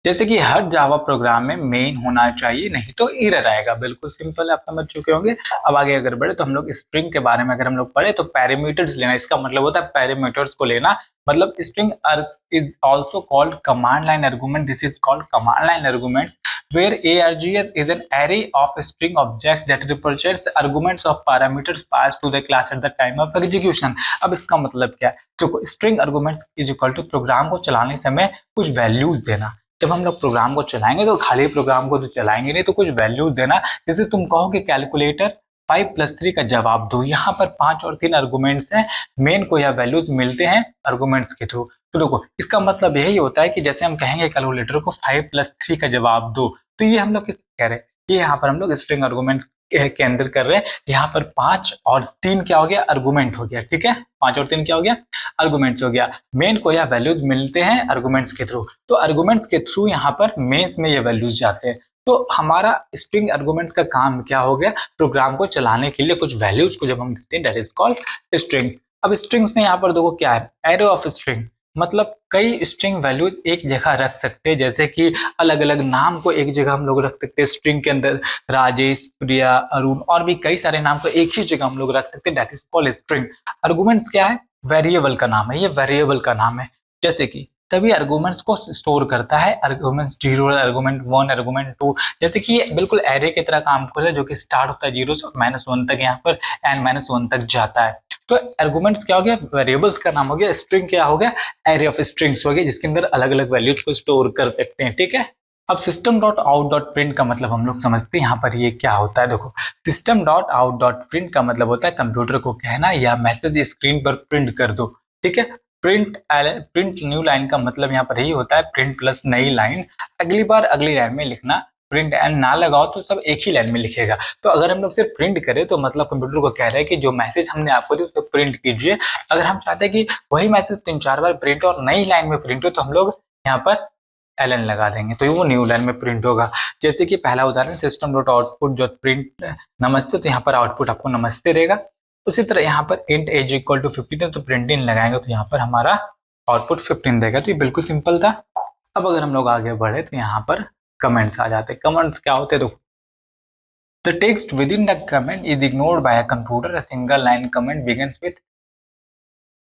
जैसे कि हर जावा प्रोग्राम में मेन होना चाहिए, नहीं तो एरर आएगा। बिल्कुल सिंपल है, आप समझ चुके होंगे। अब आगे अगर बढ़े तो हम लोग स्ट्रिंग के बारे में अगर हम लोग पढ़े तो पैरामीटर्स लेना, इसका मतलब होता है पैरामीटर्स को लेना। मतलब string is also called command line argument, this is called command line arguments where args is an array of string objects that represents arguments of parameters passed to the class at the time of execution। अब इसका मतलब क्या है, तो string arguments is equal to program को चलाने समय कुछ वैल्यूज देना। जब हम लोग प्रोग्राम को चलाएंगे तो खाली प्रोग्राम को तो चलाएंगे नहीं, तो कुछ वैल्यूज देना। जैसे तुम कहो कि कैलकुलेटर 5+3 का जवाब दो, यहाँ पर 5 और 3 आर्गुमेंट्स हैं, मेन को यह वैल्यूज मिलते हैं आर्गुमेंट्स के थ्रू। तो देखो इसका मतलब यही होता है कि जैसे हम कहेंगे कैलकुलेटर को 5+3 का जवाब दो, तो ये हम लोग किस कह रहे हैं, ये यहाँ पर हम लोग स्ट्रिंग आर्गुमेंट के अंदर कर रहे हैं। यहाँ पर 5 और 3 क्या हो गया, आर्गुमेंट हो गया। ठीक है, 5 और 3 क्या हो गया, आर्गुमेंट्स हो गया। मेन को यह वैल्यूज मिलते हैं आर्गुमेंट्स के थ्रू, तो आर्गुमेंट्स के थ्रू यहाँ पर मेन्स में ये वैल्यूज जाते हैं। तो हमारा स्ट्रिंग आर्गुमेंट्स का काम क्या हो गया, प्रोग्राम को चलाने के लिए कुछ वैल्यूज को जब हम देते हैं, दैट इज कॉल्ड स्ट्रिंग्स। अब स्ट्रिंग्स में यहाँ पर देखो क्या है, एरो ऑफ स्ट्रिंग, मतलब कई स्ट्रिंग वैल्यूज एक जगह रख सकते हैं। जैसे कि अलग अलग नाम को एक जगह हम लोग रख सकते हैं स्ट्रिंग के अंदर, राजेश, प्रिया, अरुण और भी कई सारे नाम को एक ही जगह हम लोग रख सकते हैं, that is called string. Arguments क्या है, वेरिएबल का नाम है, ये वेरिएबल का नाम है। जैसे कि सभी आर्गुमेंट्स को स्टोर करता है, आर्गुमेंट्स 0, आर्गुमेंट 1, आर्गुमेंट 2। जैसे कि ये बिल्कुल एरे की तरह काम करता है, जो कि स्टार्ट होता है 0 से -1 तक, यहाँ पर n-1 तक जाता है। तो आर्गुमेंट्स क्या हो गया, वेरिएबल्स का नाम हो गया। स्ट्रिंग क्या हो गया, एरे ऑफ स्ट्रिंग्स हो गया, जिसके अंदर अलग अलग वैल्यूज को स्टोर कर सकते हैं। ठीक है, अब system dot out dot print का मतलब हम लोग समझते हैं यहाँ पर ये क्या होता है। देखो system dot out dot print का मतलब होता है कंप्यूटर को कहना या मैसेज स्क्रीन पर प्रिंट कर दो। ठीक है, प्रिंट न्यू लाइन का मतलब यहाँ पर यही होता है, प्रिंट प्लस नई लाइन। अगली बार अगली लाइन में लिखना, प्रिंट एंड ना लगाओ तो सब एक ही लाइन में लिखेगा। तो अगर हम लोग सिर्फ प्रिंट करें तो मतलब कंप्यूटर को कह रहे हैं कि जो मैसेज हमने आपको दिया उसे प्रिंट कीजिए। अगर हम चाहते हैं कि वही मैसेज 3-4 बार प्रिंट और नई लाइन में प्रिंट हो, तो हम लोग यहाँ पर एलन लगा देंगे, तो वो न्यू लाइन में प्रिंट होगा। जैसे कि पहला उदाहरण system dot output dot print नमस्ते, तो यहाँ पर आउटपुट आपको नमस्ते रहेगा। उसी तरह यहाँ पर इंट एज इक्वल टू 15 है, तो प्रिंट इन लगाएंगे तो यहाँ पर हमारा आउटपुट 15 देगा। तो ये बिल्कुल सिंपल था। अब अगर हम लोग आगे बढ़े तो यहाँ पर कमेंट्स आ जाते हैं। कमेंट्स क्या होते हैं, तो the text within the comment is ignored by a computer. A single line comment begins with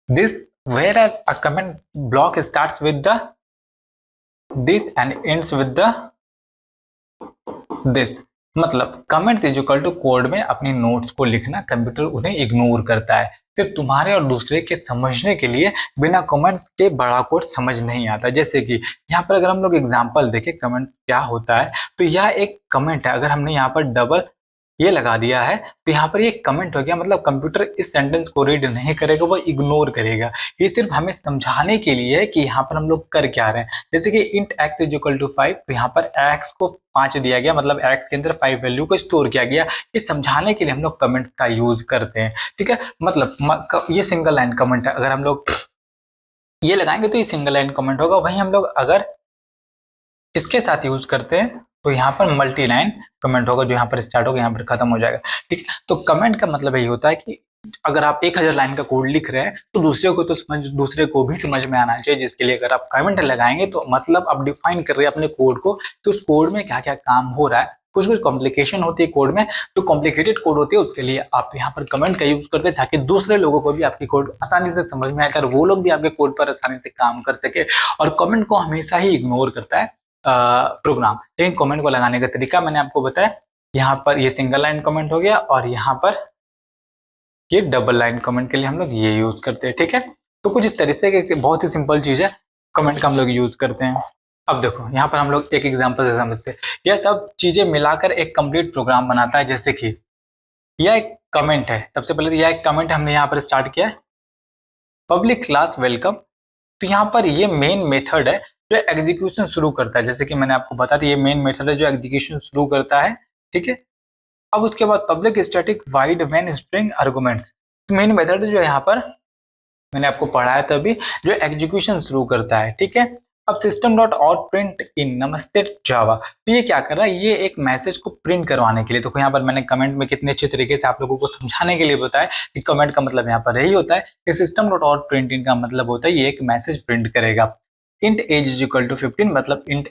this, whereas a comment block starts with the this and ends with the this। मतलब comment is equal to code में अपनी notes को लिखना, computer उन्हें ignore करता है। सिर्फ तुम्हारे और दूसरे के समझने के लिए बिना कमेंट्स के बड़ा कोड समझ नहीं आता। जैसे कि यहाँ पर अगर हम लोग एग्जांपल देखें कमेंट क्या होता है, तो यह एक कमेंट है। अगर हमने यहाँ पर डबल ये लगा दिया है तो यहाँ पर ये कमेंट हो गया, मतलब कंप्यूटर इस सेंटेंस को रीड नहीं करेगा, वो इग्नोर करेगा। ये सिर्फ हमें समझाने के लिए है कि यहाँ पर हम लोग कर क्या रहे हैं। जैसे कि int x is equal to 5, तो यहाँ पर x को 5 दिया गया, मतलब x के अंदर 5 वैल्यू को स्टोर किया गया। ये समझाने के लिए हम लोग कमेंट का यूज करते हैं, ठीक है। मतलब ये सिंगल लाइन कमेंट है, अगर हम लोग ये लगाएंगे तो ये सिंगल लाइन कमेंट होगा। वहीं हम लोग अगर इसके साथ यूज करते हैं तो यहाँ पर मल्टी लाइन कमेंट होगा, जो यहाँ पर स्टार्ट होगा यहाँ पर खत्म हो जाएगा, ठीक है। तो कमेंट का मतलब यही होता है कि अगर आप 1000 लाइन का कोड लिख रहे हैं तो दूसरे को भी समझ में आना चाहिए, जिसके लिए अगर आप कमेंट लगाएंगे तो मतलब आप डिफाइन कर रहे हैं अपने कोड को कि उस कोड में क्या क्या काम हो रहा है। कुछ कुछ कॉम्प्लिकेशन होती है कोड में, जो कॉम्प्लिकेटेड कोड होती है उसके लिए आप यहाँ पर कमेंट का यूज करते हैं, ताकि दूसरे लोगों को भी आपकी कोड आसानी से समझ में आए और वो लोग भी आपके कोड पर आसानी से काम कर सके। और कमेंट को हमेशा ही इग्नोर करता है प्रोग्राम। लेकिन कमेंट को लगाने का तरीका मैंने आपको बताया। यहाँ पर ये सिंगल लाइन कमेंट हो गया और यहाँ पर ये डबल लाइन कमेंट के लिए हम लोग ये यूज करते हैं, ठीक है। तो कुछ इस तरह से बहुत ही सिंपल चीज है, कमेंट का हम लोग यूज करते हैं। अब देखो यहाँ पर हम लोग एक एग्जांपल से समझते हैं। यह सब चीजें मिलाकर एक कंप्लीट प्रोग्राम बनाता है। जैसे कि यह एक कमेंट है, सबसे पहले यह एक कमेंट हमने यहाँ पर स्टार्ट किया है, पब्लिक क्लास वेलकम। तो यहाँ पर ये मेन मेथड है जो एग्जीक्यूशन शुरू करता है। जैसे कि मैंने आपको बता दिया, ये मेन मेथड है जो एग्जीक्यूशन शुरू करता है, ठीक है। अब उसके बाद public static wide main string arguments, तो मेन मेथड जो यहाँ पर मैंने आपको पढ़ाया था अभी, जो एग्जीक्यूशन शुरू करता है, ठीक है। अब system dot out print in नमस्ते जावा, तो ये क्या कर रहा है, ये एक मैसेज को प्रिंट करवाने के लिए। तो यहाँ पर मैंने कमेंट में कितने अच्छे तरीके से आप लोगों को समझाने के लिए बताया कि कमेंट का मतलब यहाँ पर यही होता है कि system dot out println का मतलब होता है ये एक मैसेज प्रिंट करेगा। Int age is equal to 15, मतलब इंट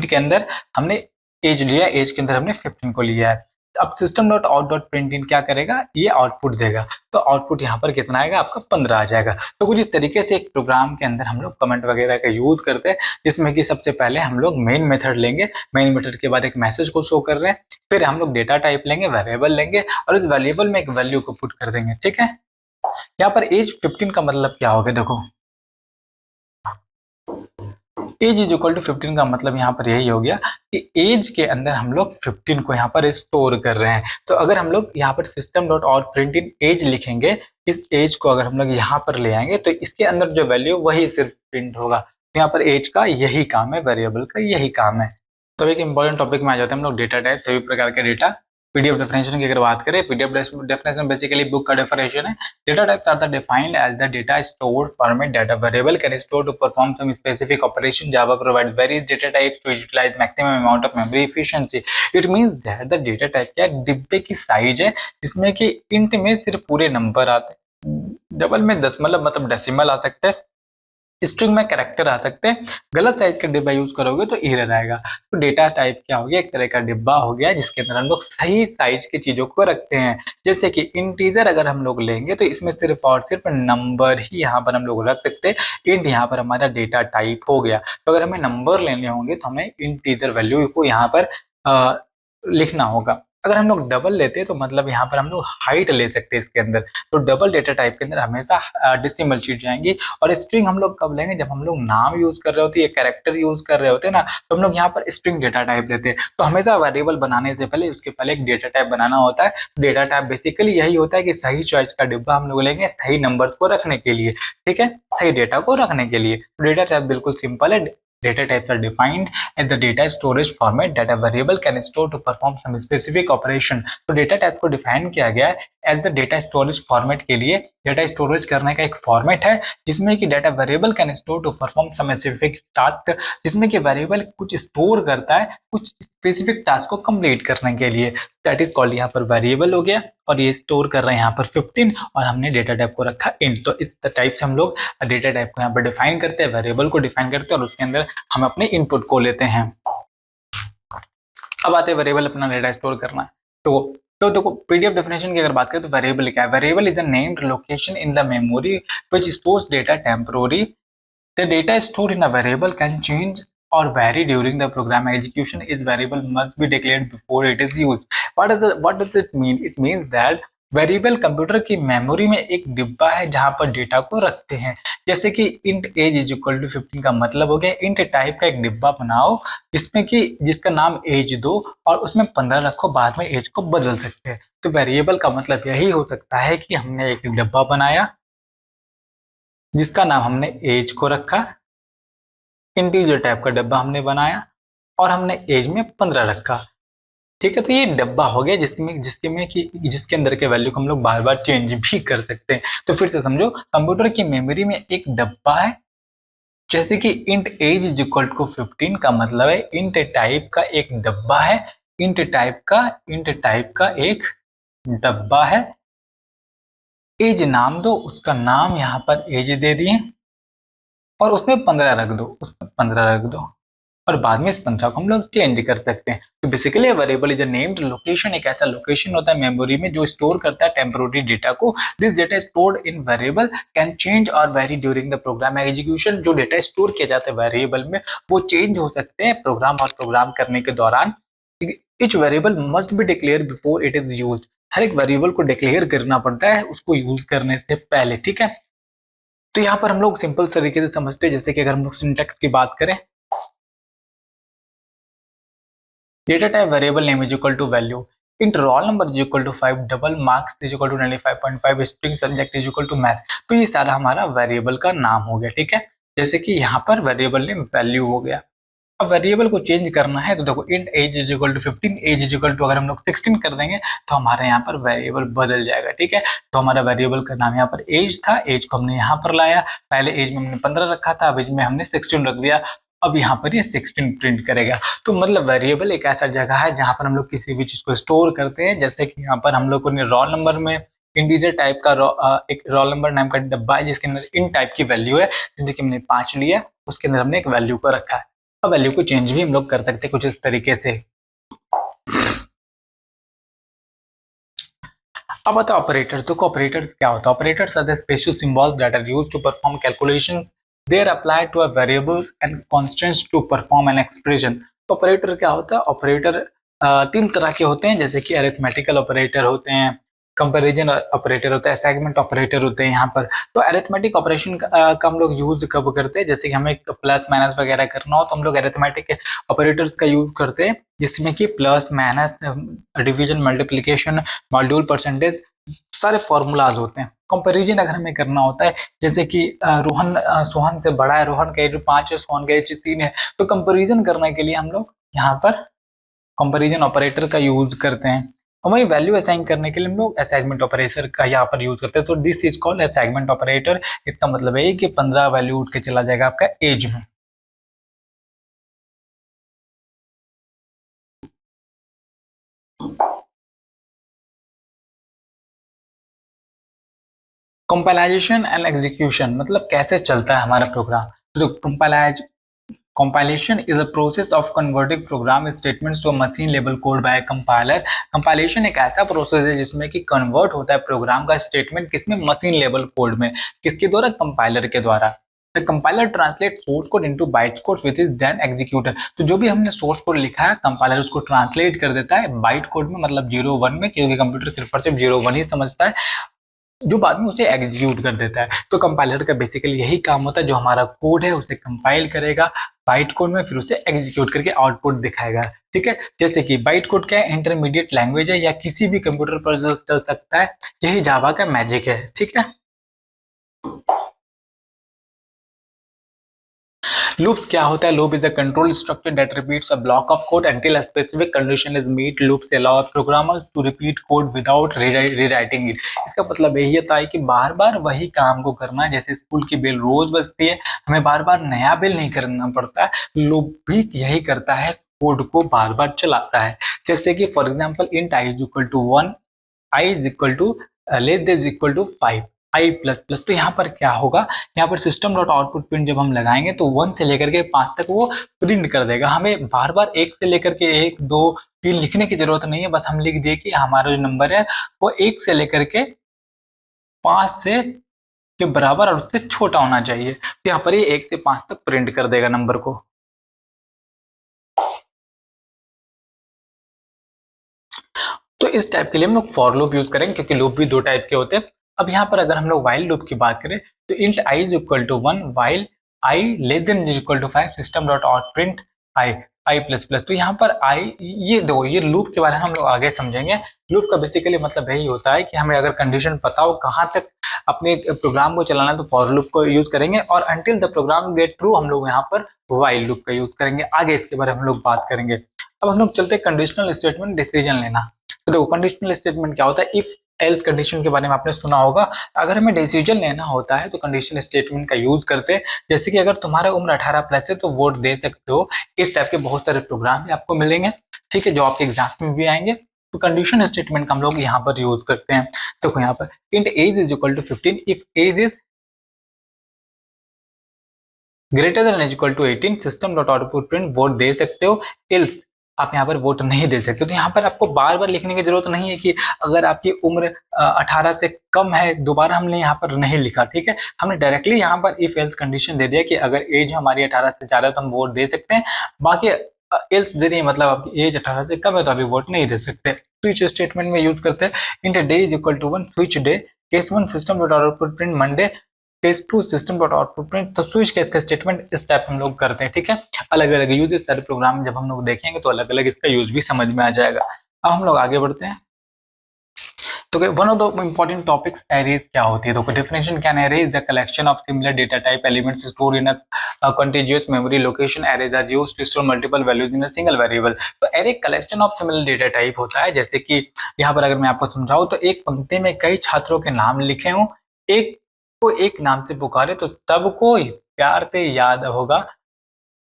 के अंदर हमने एज लिया, एज के अंदर हमने 15 को लिया है। अब system dot out dot print in क्या करेगा, ये आउटपुट देगा। तो आउटपुट यहाँ पर कितना आएगा, आपका 15 आ जाएगा। तो कुछ इस तरीके से एक प्रोग्राम के अंदर हम लोग कमेंट वगैरह का यूज करते हैं, जिसमें कि सबसे पहले हम लोग मेन मेथड लेंगे, मेन मेथड के बाद एक मैसेज को शो कर रहे हैं, फिर हम लोग डेटा टाइप लेंगे, वेरिएबल लेंगे और इस वेरिएबल में एक वैल्यू को पुट कर देंगे, ठीक है। यहाँ पर एज 15 का मतलब क्या हो गया, देखो एज इज इक्वल टू 15 का मतलब यहाँ पर यही हो गया कि एज के अंदर हम लोग 15 को यहाँ पर स्टोर कर रहे हैं। तो अगर हम लोग यहाँ पर system dot out println age लिखेंगे, इस एज को अगर हम लोग यहाँ पर ले आएंगे तो इसके अंदर जो वैल्यू वही सिर्फ प्रिंट होगा। तो यहाँ पर एज का यही काम है, वेरिएबल का यही काम है। तो एक इंपॉर्टेंट टॉपिक में आ जाते हैं हम लोग, डेटा टाइप, सभी प्रकार के डेटा। पीडीएफ डेफिनेशन की अगर बात करें, पीडीएफ डेफिनेशन बेसिकली बुक का डेफिनेशन है। Data types are the defined as the data stored format data variable can store to perform some specific operation. Java provides various data types to utilize maximum amount of memory efficiency. It means that the data type क्या डिब्बे की size है, जिसमें कि int में सिर्फ पूरे number आते हैं, डबल में दशमलव मतलब डेसिमल आ सकते हैं, स्ट्रिंग में कैरेक्टर आ सकते हैं। गलत साइज का डिब्बा यूज करोगे तो एरर आएगा। तो डेटा टाइप क्या हो गया, एक तरह का डिब्बा हो गया जिसके अंदर हम लोग सही साइज की चीजों को रखते हैं। जैसे कि इंटीजर अगर हम लोग लेंगे तो इसमें सिर्फ और सिर्फ नंबर ही यहाँ पर हम लोग रख सकते हैं। इंट यहाँ पर हमारा डेटा टाइप हो गया। तो अगर हमें नंबर लेने होंगे तो हमें इंटीजर वैल्यू को यहाँ पर लिखना होगा। अगर हम लोग डबल लेते हैं तो मतलब यहाँ पर हम लोग हाइट ले सकते हैं इसके अंदर। तो डबल डेटा टाइप के अंदर हमेशा डेसिमल शीट जाएंगी। और स्ट्रिंग हम लोग कब लेंगे, जब हम लोग नाम यूज कर रहे होते हैं, कैरेक्टर यूज कर रहे होते हैं ना, तो हम लोग यहाँ पर स्ट्रिंग डेटा टाइप लेते हैं। तो हमेशा वेरिएबल बनाने से पहले उसके पहले एक डेटा टाइप बनाना होता है। डेटा टाइप बेसिकली यही होता है कि सही चॉइस का डिब्बा हम लोग लेंगे सही नंबर्स को रखने के लिए, ठीक है, सही डेटा को रखने के लिए। डेटा टाइप बिल्कुल सिंपल है। Data types are defined as the data storage format that a variable can store to perform some specific operation. तो data type को define किया गया है as the data storage format के लिए। data storage करने का एक format है जिसमें कि data variable can store to perform some specific task, जिसमें कि variable कुछ store करता है कुछ specific task को complete करने के लिए। That is called यहाँ पर variable हो गया और ये store कर रहे हैं यहाँ पर 15 और हमने data type को रखा int। तो इस टाइप से हम लोग डेटा टाइप को यहाँ पर डिफाइन करते हैं, वेरिएबल को डिफाइन करते हैं और उसके अंदर हम अपने इनपुट को लेते हैं। अब आते हैं वेरिएबल अपना डेटा स्टोर करना। तो देखो पीडीएफ डेफिनेशन की अगर बात करें तो वेरिएबल क्या है, variable is the named location in the memory which stores data temporary. The data stored in a variable can change or vary during the program execution. Is variable must be declared before it is used. What does it mean? It means that variable computer की memory में एक डिब्बा है जहां पर data को रखते हैं। जैसे कि int age is equal to 15 का मतलब हो गया इंट टाइप का एक डिब्बा बनाओ जिसमें कि जिसका नाम एज दो और उसमें 15 रखो, बाद में एज को बदल सकते हैं। तो वेरिएबल का मतलब यही हो सकता है कि हमने एक डिब्बा बनाया जिसका नाम हमने एज को रखा, इंटीजर टाइप का डब्बा हमने बनाया और हमने एज में 15 रखा। ठीक है, तो ये डब्बा हो गया जिसके अंदर के वैल्यू को हम लोग बार बार चेंज भी कर सकते हैं। तो फिर से समझो, कंप्यूटर की मेमोरी में एक डब्बा है, जैसे कि int age is equal to 15 का मतलब है इंट टाइप का एक डब्बा है, इंट टाइप का एक डब्बा है। एज नाम दो, उसका नाम यहाँ पर एज दे दिए और उसमें 15 रख दो, और बाद में इस 15 को हम लोग चेंज कर सकते हैं। तो basically variable is a named location, एक ऐसा लोकेशन होता है मेमोरी में जो स्टोर करता है टेम्पोररी डेटा को। This data stored in variable can change और vary during the program execution. जो डेटा स्टोर किया जाता है वेरिएबल में वो चेंज हो सकते हैं प्रोग्राम करने के दौरान। Each variable must be declare before it is used. हर एक वेरिएबल को डिक्लेयर करना पड़ता है उसको यूज करने से पहले। ठीक है, तो यहाँ पर हम लोग सिंपल तरीके से समझते हैं, जैसे कि अगर हम लोग सिंटैक्स की बात करें, data type variable name is equal to value, int roll number is equal to 5, double marks is equal to 95.5, string subject is equal to math. तो ये सारा हमारा वेरिएबल का नाम हो गया। ठीक है, जैसे कि यहाँ पर वेरिएबल नेम वैल्यू हो गया। अब वेरिएबल को चेंज करना है तो देखो int age is equal to 15, age is equal to अगर हम लोग 16 कर देंगे तो हमारे यहाँ पर वेरिएबल बदल जाएगा। ठीक है, तो हमारा वेरिएबल का नाम यहाँ पर एज था, एज को हमने यहाँ पर लाया, पहले एज में हमने 15 रखा था, अब एज में हमने 16 रख दिया, अब यहाँ पर ये 16 प्रिंट करेगा। तो मतलब वेरिएबल एक ऐसा जगह है जहाँ पर हम लोग किसी भी चीज को स्टोर करते हैं। जैसे कि यहाँ पर हम लोग ने रोल नंबर में इंटीजर टाइप का एक रोल नंबर नाम का डब्बा है जिसके अंदर इन टाइप की वैल्यू है, जैसे कि हमने 5 लिया, उसके अंदर हमने एक वैल्यू को रखा है। अब वैल्यू को चेंज भी हम लोग कर सकते हैं कुछ इस तरीके से। अब आता है ऑपरेटर। तो ऑपरेटर्स क्या होता है? Operators are the special symbols that are used to perform calculation, they are applied to a variables and constants to perform an expression. Operator क्या होता है? ऑपरेटर तीन तरह के होते हैं, जैसे कि अरिथमेटिकल ऑपरेटर होते हैं, कंपैरिजन ऑपरेटर होता है, सेगमेंट ऑपरेटर होते हैं। यहाँ पर तो अरिथमेटिक ऑपरेशन का हम लोग यूज कब करते हैं? जैसे कि हमें प्लस माइनस वगैरह करना हो तो हम लोग अरिथमेटिक ऑपरेटर्स का यूज करते हैं, जिसमें कि plus minus, division, multiplication, module, percentage, सारे फॉर्मूलाज होते हैं। कंपैरिजन अगर हमें करना होता है, जैसे कि रोहन सोहन से बड़ा है, रोहन का एज 5 है, सोहन का एज 3 है, तो कंपैरिजन करने के लिए हम लोग यहाँ पर कंपैरिजन ऑपरेटर का यूज करते हैं। और वही वैल्यू असाइन करने के लिए हम लोग असाइनमेंट ऑपरेटर का यहाँ पर यूज करते हैं। तो this is called assignment operator. इसका मतलब है कि 15 वैल्यू उठ के चला जाएगा आपका एज में। कंपाइलेशन एंड एग्जीक्यूशन मतलब कैसे चलता है हमारा प्रोग्राम। तो compilation is a process of converting program statements to a machine level code by a compiler। compilation एक ऐसा प्रोसेस है जिसमें कि कन्वर्ट होता है प्रोग्राम का स्टेटमेंट किसमें? मशीन लेवल कोड में। किसके द्वारा? कंपाइलर के द्वारा। The compiler translates source code into byte codes which is then executed। तो जो भी हमने सोर्स कोड लिखा है कंपाइलर उसको ट्रांसलेट कर देता है बाइट कोड में, मतलब 0-1 में, क्योंकि कंप्यूटर सिर्फ और सिर्फ 0-1 ही समझता है, जो बाद में उसे एग्जीक्यूट कर देता है। तो कंपाइलर का बेसिकली यही काम होता है, जो हमारा कोड है उसे कंपाइल करेगा बाइट कोड में, फिर उसे एग्जीक्यूट करके आउटपुट दिखाएगा। ठीक है, जैसे कि बाइट कोड क्या है? इंटरमीडिएट लैंग्वेज है या किसी भी कंप्यूटर पर चल सकता है, यही जावा का मैजिक है। ठीक है, लूप्स क्या होता है? Loop is a control structure that repeats a block of code until a specific condition is met। loops allow programmers to repeat code without rewriting it। इसका मतलब यही होता है कि बार बार वही काम को करना है, जैसे स्कूल की बेल रोज बजती है, हमें बार बार नया बेल नहीं करना पड़ता है। लूप भी यही करता है, कोड को बार बार चलाता है। जैसे कि for example int I is equal to 1, I is equal to less than is equal to 5, I plus plus. तो यहाँ पर क्या होगा? यहाँ पर सिस्टम डॉट आउटपुट प्रिंट जब हम लगाएंगे तो 1 से लेकर के 5 तक वो प्रिंट कर देगा। हमें बार बार 1 से लेकर के 1, 2, 3 लिखने की जरूरत नहीं है, बस हम लिख दिए कि हमारा जो नंबर है वो 1 से लेकर के 5 से के बराबर और उससे छोटा होना चाहिए। तो यहाँ पर ये 1 से 5 तक प्रिंट कर देगा नंबर को। तो इस टाइप के लिए हम लोग फॉर लूप यूज करेंगे, क्योंकि लूप भी दो टाइप के होते हैं। अब यहाँ पर अगर हम लोग वाइल लूप की बात करें तो int i is equal to 1 while i less than is equal to 5 system dot out print i plus plus. तो यहाँ पर i, ये दो, ये लूप के बारे में हम लोग आगे समझेंगे। लूप का बेसिकली मतलब यही होता है कि हमें अगर कंडीशन पता हो कहाँ तक अपने प्रोग्राम को चलाना है तो फॉर लूप को यूज करेंगे, और until the program get true हम लोग यहाँ पर वाइल लूप का यूज करेंगे। आगे इसके बारे में हम लोग बात करेंगे। अब हम लोग चलते हैं कंडीशनल स्टेटमेंट, डिसीजन लेना। तो देखो कंडीशनल स्टेटमेंट क्या होता है, इफ एल्स कंडीशन के बारे में आपने सुना होगा। अगर हमें डिसीजन लेना होता है तो कंडीशनल स्टेटमेंट का यूज करते हैं। जैसे कि अगर तुम्हारा उम्र 18 प्लस है तो वोट दे सकते हो। इस टाइप के बहुत सारे प्रोग्राम भी आपको मिलेंगे, ठीक है, जो आपके एग्जाम में भी आएंगे। तो कंडीशन स्टेटमेंट का हम लोग यहाँ पर यूज करते हैं। देखो यहाँ पर int age is equal to 15 if age is greater than is equal to 18 system dot output print vote दे सकते हो, एल्स आप यहाँ पर वोट नहीं दे सकते। तो यहाँ पर आपको बार बार लिखने की जरूरत नहीं है कि अगर आपकी उम्र 18 से कम है, दोबारा हमने यहाँ पर नहीं लिखा, ठीक है। हमने डायरेक्टली यहाँ पर इफ एल्स कंडीशन दे दिया कि अगर एज हमारी 18 से ज्यादा है तो हम वोट दे सकते हैं, बाकी एल्स दे दिए मतलब आपकी एज 18 से कम है तो अभी वोट नहीं दे सकते। स्विच स्टेटमेंट में यूज करते हैं int day is equal to 1 switch day case 1 system dot output print Monday case 2 system dot output print. तो स्विच केस का स्टेटमेंट इस टाइप हम लोग करते हैं, ठीक है। अलग अलग यूज सारे प्रोग्राम में जब हम लोग देखेंगे तो अलग अलग इसका यूज भी समझ में आ जाएगा। अब हम लोग आगे बढ़ते हैं। तो one of the important topics arrays क्या होती है। तो डेफिनेशन क्या है, array is the collection of similar data type elements stored in a continuous memory location. Arrays are used to store multiple values in a single variable. तो array collection of similar data type होता है। जैसे कि यहाँ पर अगर मैं आपको समझाऊं तो एक पंक्ति में कई छात्रों के नाम लिखे हों, एक को एक नाम से पुकारे तो सबको प्यार से याद होगा।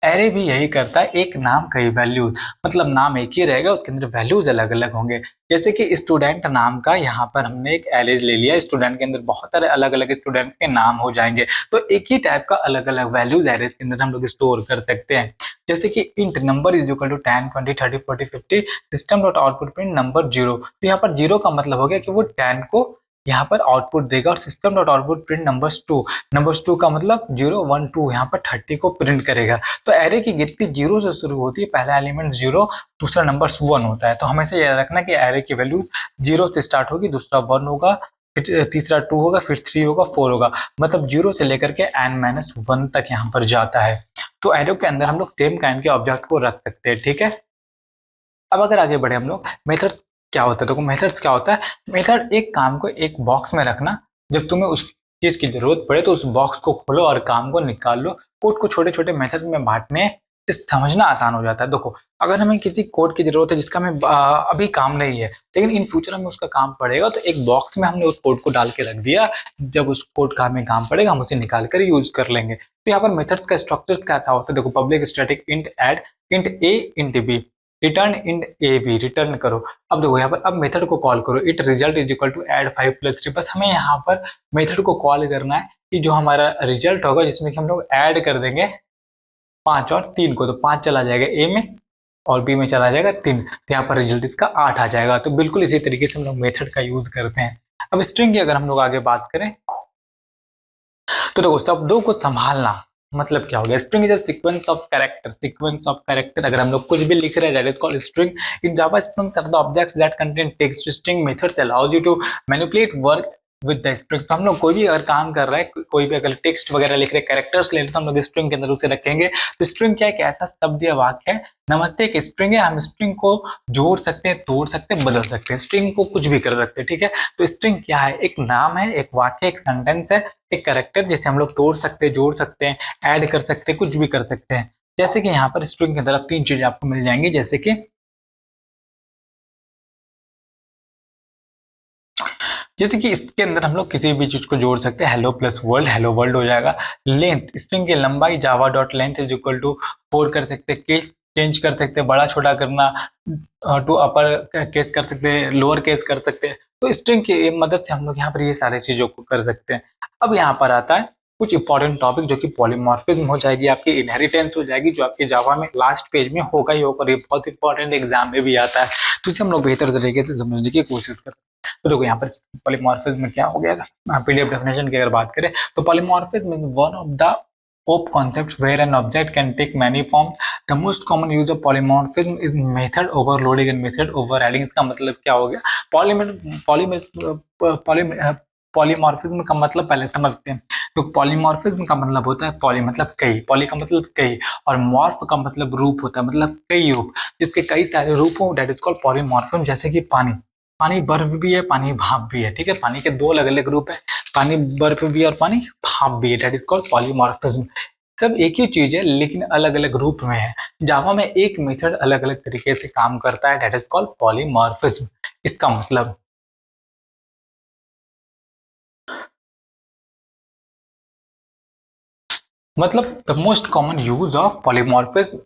एरे भी यही करता है, एक नाम कई वैल्यूज, मतलब नाम एक ही रहेगा, उसके अंदर वैल्यूज अलग अलग होंगे। जैसे कि स्टूडेंट नाम का यहाँ पर हमने एक एरेज ले लिया, स्टूडेंट के अंदर बहुत सारे अलग अलग स्टूडेंट्स के नाम हो जाएंगे, तो एक ही टाइप का अलग अलग वैल्यूज एरेज के अंदर हम लोग स्टोर कर सकते हैं। जैसे कि int number is equal to 10 20 30 40 50 system dot output print number 0। तो यहाँ पर 0 का मतलब हो गया कि वो 10 को यहाँ पर आउटपुट देगा, और system dot output print numbers 2 का मतलब 0 1 2 यहाँ पर 30 को प्रिंट करेगा। तो एरे की गिनती 0 से शुरू होती है, पहला एलिमेंट 0, दूसरा नंबर 1 होता है। तो हमेशा याद रखना कि एरे की वैल्यूज 0 से स्टार्ट होगी, दूसरा 1 होगा, फिर तीसरा 2 होगा, फिर 3 होगा, 4 होगा, मतलब 0 से लेकर के n-1 तक यहाँ पर जाता है। तो एरे के अंदर हम लोग सेम काइंड के ऑब्जेक्ट को रख सकते हैं, ठीक है। अब अगर आगे बढ़े हम लोग, मेथड्स क्या होता है। तो मेथड्स क्या होता है, मेथड एक काम को एक बॉक्स में रखना, जब तुम्हें उस चीज की जरूरत पड़े तो उस बॉक्स को खोलो और काम को निकाल लो। कोड को छोटे छोटे मेथड्स में बांटने से समझना आसान हो जाता है। देखो अगर हमें किसी कोड की जरूरत है जिसका हमें अभी काम नहीं है, लेकिन इन फ्यूचर हमें उसका काम पड़ेगा, तो एक बॉक्स में हमने उस कोड को डाल के रख दिया, जब उस कोड का हमें काम पड़ेगा हम उसे निकाल कर यूज कर लेंगे। तो यहाँ पर मेथड्स का स्ट्रक्चर्स कैसा होता है, देखो public static int add int A int B return int A B, return करो। अब देखो यहाँ पर अब मेथड को कॉल करो, it result is equal to add 5 + 3। बस हमें यहाँ पर मेथड को कॉल करना है कि जो हमारा रिजल्ट होगा जिसमें कि हम लोग ऐड कर देंगे 5 और 3 को, तो 5 चला जाएगा ए में और बी में चला जाएगा 3, तो यहाँ पर रिजल्ट इसका 8 आ जाएगा। तो बिल्कुल इसी तरीके से हम लोग मेथड का यूज करते हैं। अब स्ट्रिंग की अगर हम लोग आगे बात करें तो देखो शब्दों को संभालना मतलब क्या हो गया, string is a sequence of character. अगर हम लोग कुछ भी लिख रहे हैं that is called string. In Java strings are the objects that contain text. String methods allows you to manipulate work with the string. तो हम लोग कोई भी अगर काम कर रहा है, कोई भी अगर टेक्स्ट वगैरह लिख रहे हैं, कैरेक्टर्स ले रहे हैं, तो हम लोग स्ट्रिंग के अंदर उसे रखेंगे। तो स्ट्रिंग क्या है कि ऐसा शब्द या वाक्य है, नमस्ते एक स्ट्रिंग है, हम स्ट्रिंग को जोड़ सकते हैं, तोड़ सकते हैं, बदल सकते हैं, स्ट्रिंग को कुछ भी कर सकते हैं, ठीक है। तो स्ट्रिंग क्या है, एक नाम है, एक वाक्य, एक सेंटेंस है, एक कैरेक्टर जिसे हम लोग तोड़ सकते हैं, जोड़ सकते हैं, ऐड कर सकते हैं, कुछ भी कर सकते हैं। जैसे कि यहाँ पर स्ट्रिंग की तरफ 3 चीजें आपको मिल जाएंगी, जैसे कि इसके अंदर हम लोग किसी भी चीज को जोड़ सकते हैं, hello plus world, hello world हो जाएगा। लेंथ, स्ट्रिंग की लंबाई Java dot length is equal to 4 कर सकते हैं। केस चेंज कर सकते हैं, बड़ा छोटा करना, टू अपर केस कर सकते हैं, लोअर केस कर सकते हैं। तो स्ट्रिंग की मदद से हम लोग यहाँ पर ये सारी चीजों को कर सकते हैं। अब यहाँ पर आता है कुछ इंपॉर्टेंट टॉपिक जो कि पॉलीमॉर्फिज्म हो जाएगी, आपकी इनहेरिटेंस हो जाएगी, जो आपके जावा में लास्ट पेज में होगा ही होगा, ये बहुत इंपॉर्टेंट एग्जाम में भी आता है। तो इसे हम लोग बेहतर तरीके से समझने की कोशिश करें। तो देखो यहाँ पर पॉलीमॉर्फिज्म क्या हो गया, पीडीएफ डेफिनेशन की अगर बात करें तो polymorphism is one of the OOP concepts where an object can take many forms. The most common use of polymorphism is method overloading and method overriding. इसका मतलब क्या हो गया, पॉलीमॉर्फिज्म का मतलब पहले समझते हैं। तो पॉलीमॉर्फिज्म का मतलब होता है पॉली मतलब कई, पॉली का मतलब कई, और मॉर्फ का मतलब रूप होता है, मतलब कई रूप, जिसके कई सारे रूप हो, दैट इज कॉल्ड पॉलीमॉर्फिज्म। जैसे कि पानी, पानी बर्फ भी है, पानी भाप भी है, ठीक है। पानी के दो अलग अलग रूप है, पानी बर्फ भी है और पानी भाप भी है, दैट इज कॉल्ड पॉलीमॉर्फिज्म। सब एक ही चीज है लेकिन अलग अलग रूप में है। जावा में एक मेथड अलग अलग तरीके से काम करता है, दैट इज कॉल्ड पॉलीमॉर्फिज्म। इसका मतलब the most common use of polymorphism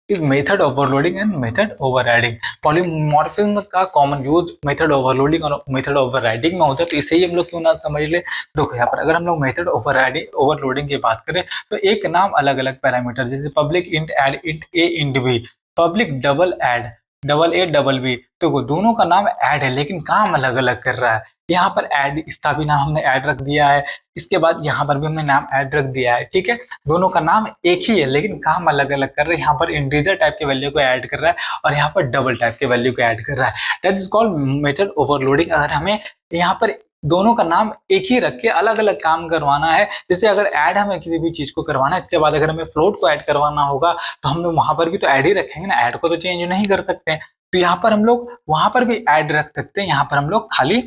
is method overloading and method overriding. Polymorphism का कॉमन यूज मेथड ओवरलोडिंग और मेथड ओवरराइडिंग में होता है। तो इसे ही हम लोग क्यों ना समझ ले। देखो यहाँ पर अगर हम लोग मेथड ओवरलोडिंग की बात करें तो एक नाम अलग अलग पैरामीटर, जैसे public int add int A int B, public double add double A double B, तो वो दोनों का नाम ऐड है लेकिन काम अलग अलग कर रहा है। यहाँ पर ऐड, इसका भी नाम हमने ऐड रख दिया है, इसके बाद यहाँ पर भी हमने नाम ऐड रख दिया है, ठीक है। दोनों का नाम एक ही है लेकिन काम अलग अलग कर रहे हैं। यहाँ पर इंटीजर टाइप के वैल्यू को ऐड कर रहा है और यहाँ पर डबल टाइप के वैल्यू को ऐड कर रहा है, that is called method overloading. अगर हमें यहाँ पर दोनों का नाम एक ही रख के अलग अलग काम करवाना है, जैसे अगर ऐड हमें किसी भी चीज को करवाना है, इसके बाद अगर हमें फ्लोट को ऐड करवाना होगा तो हम लोग वहां पर भी तो ऐड ही रखेंगे ना, ऐड को तो चेंज नहीं कर सकते हैं। तो यहाँ पर हम लोग वहां पर भी ऐड रख सकते हैं, यहाँ पर हम लोग खाली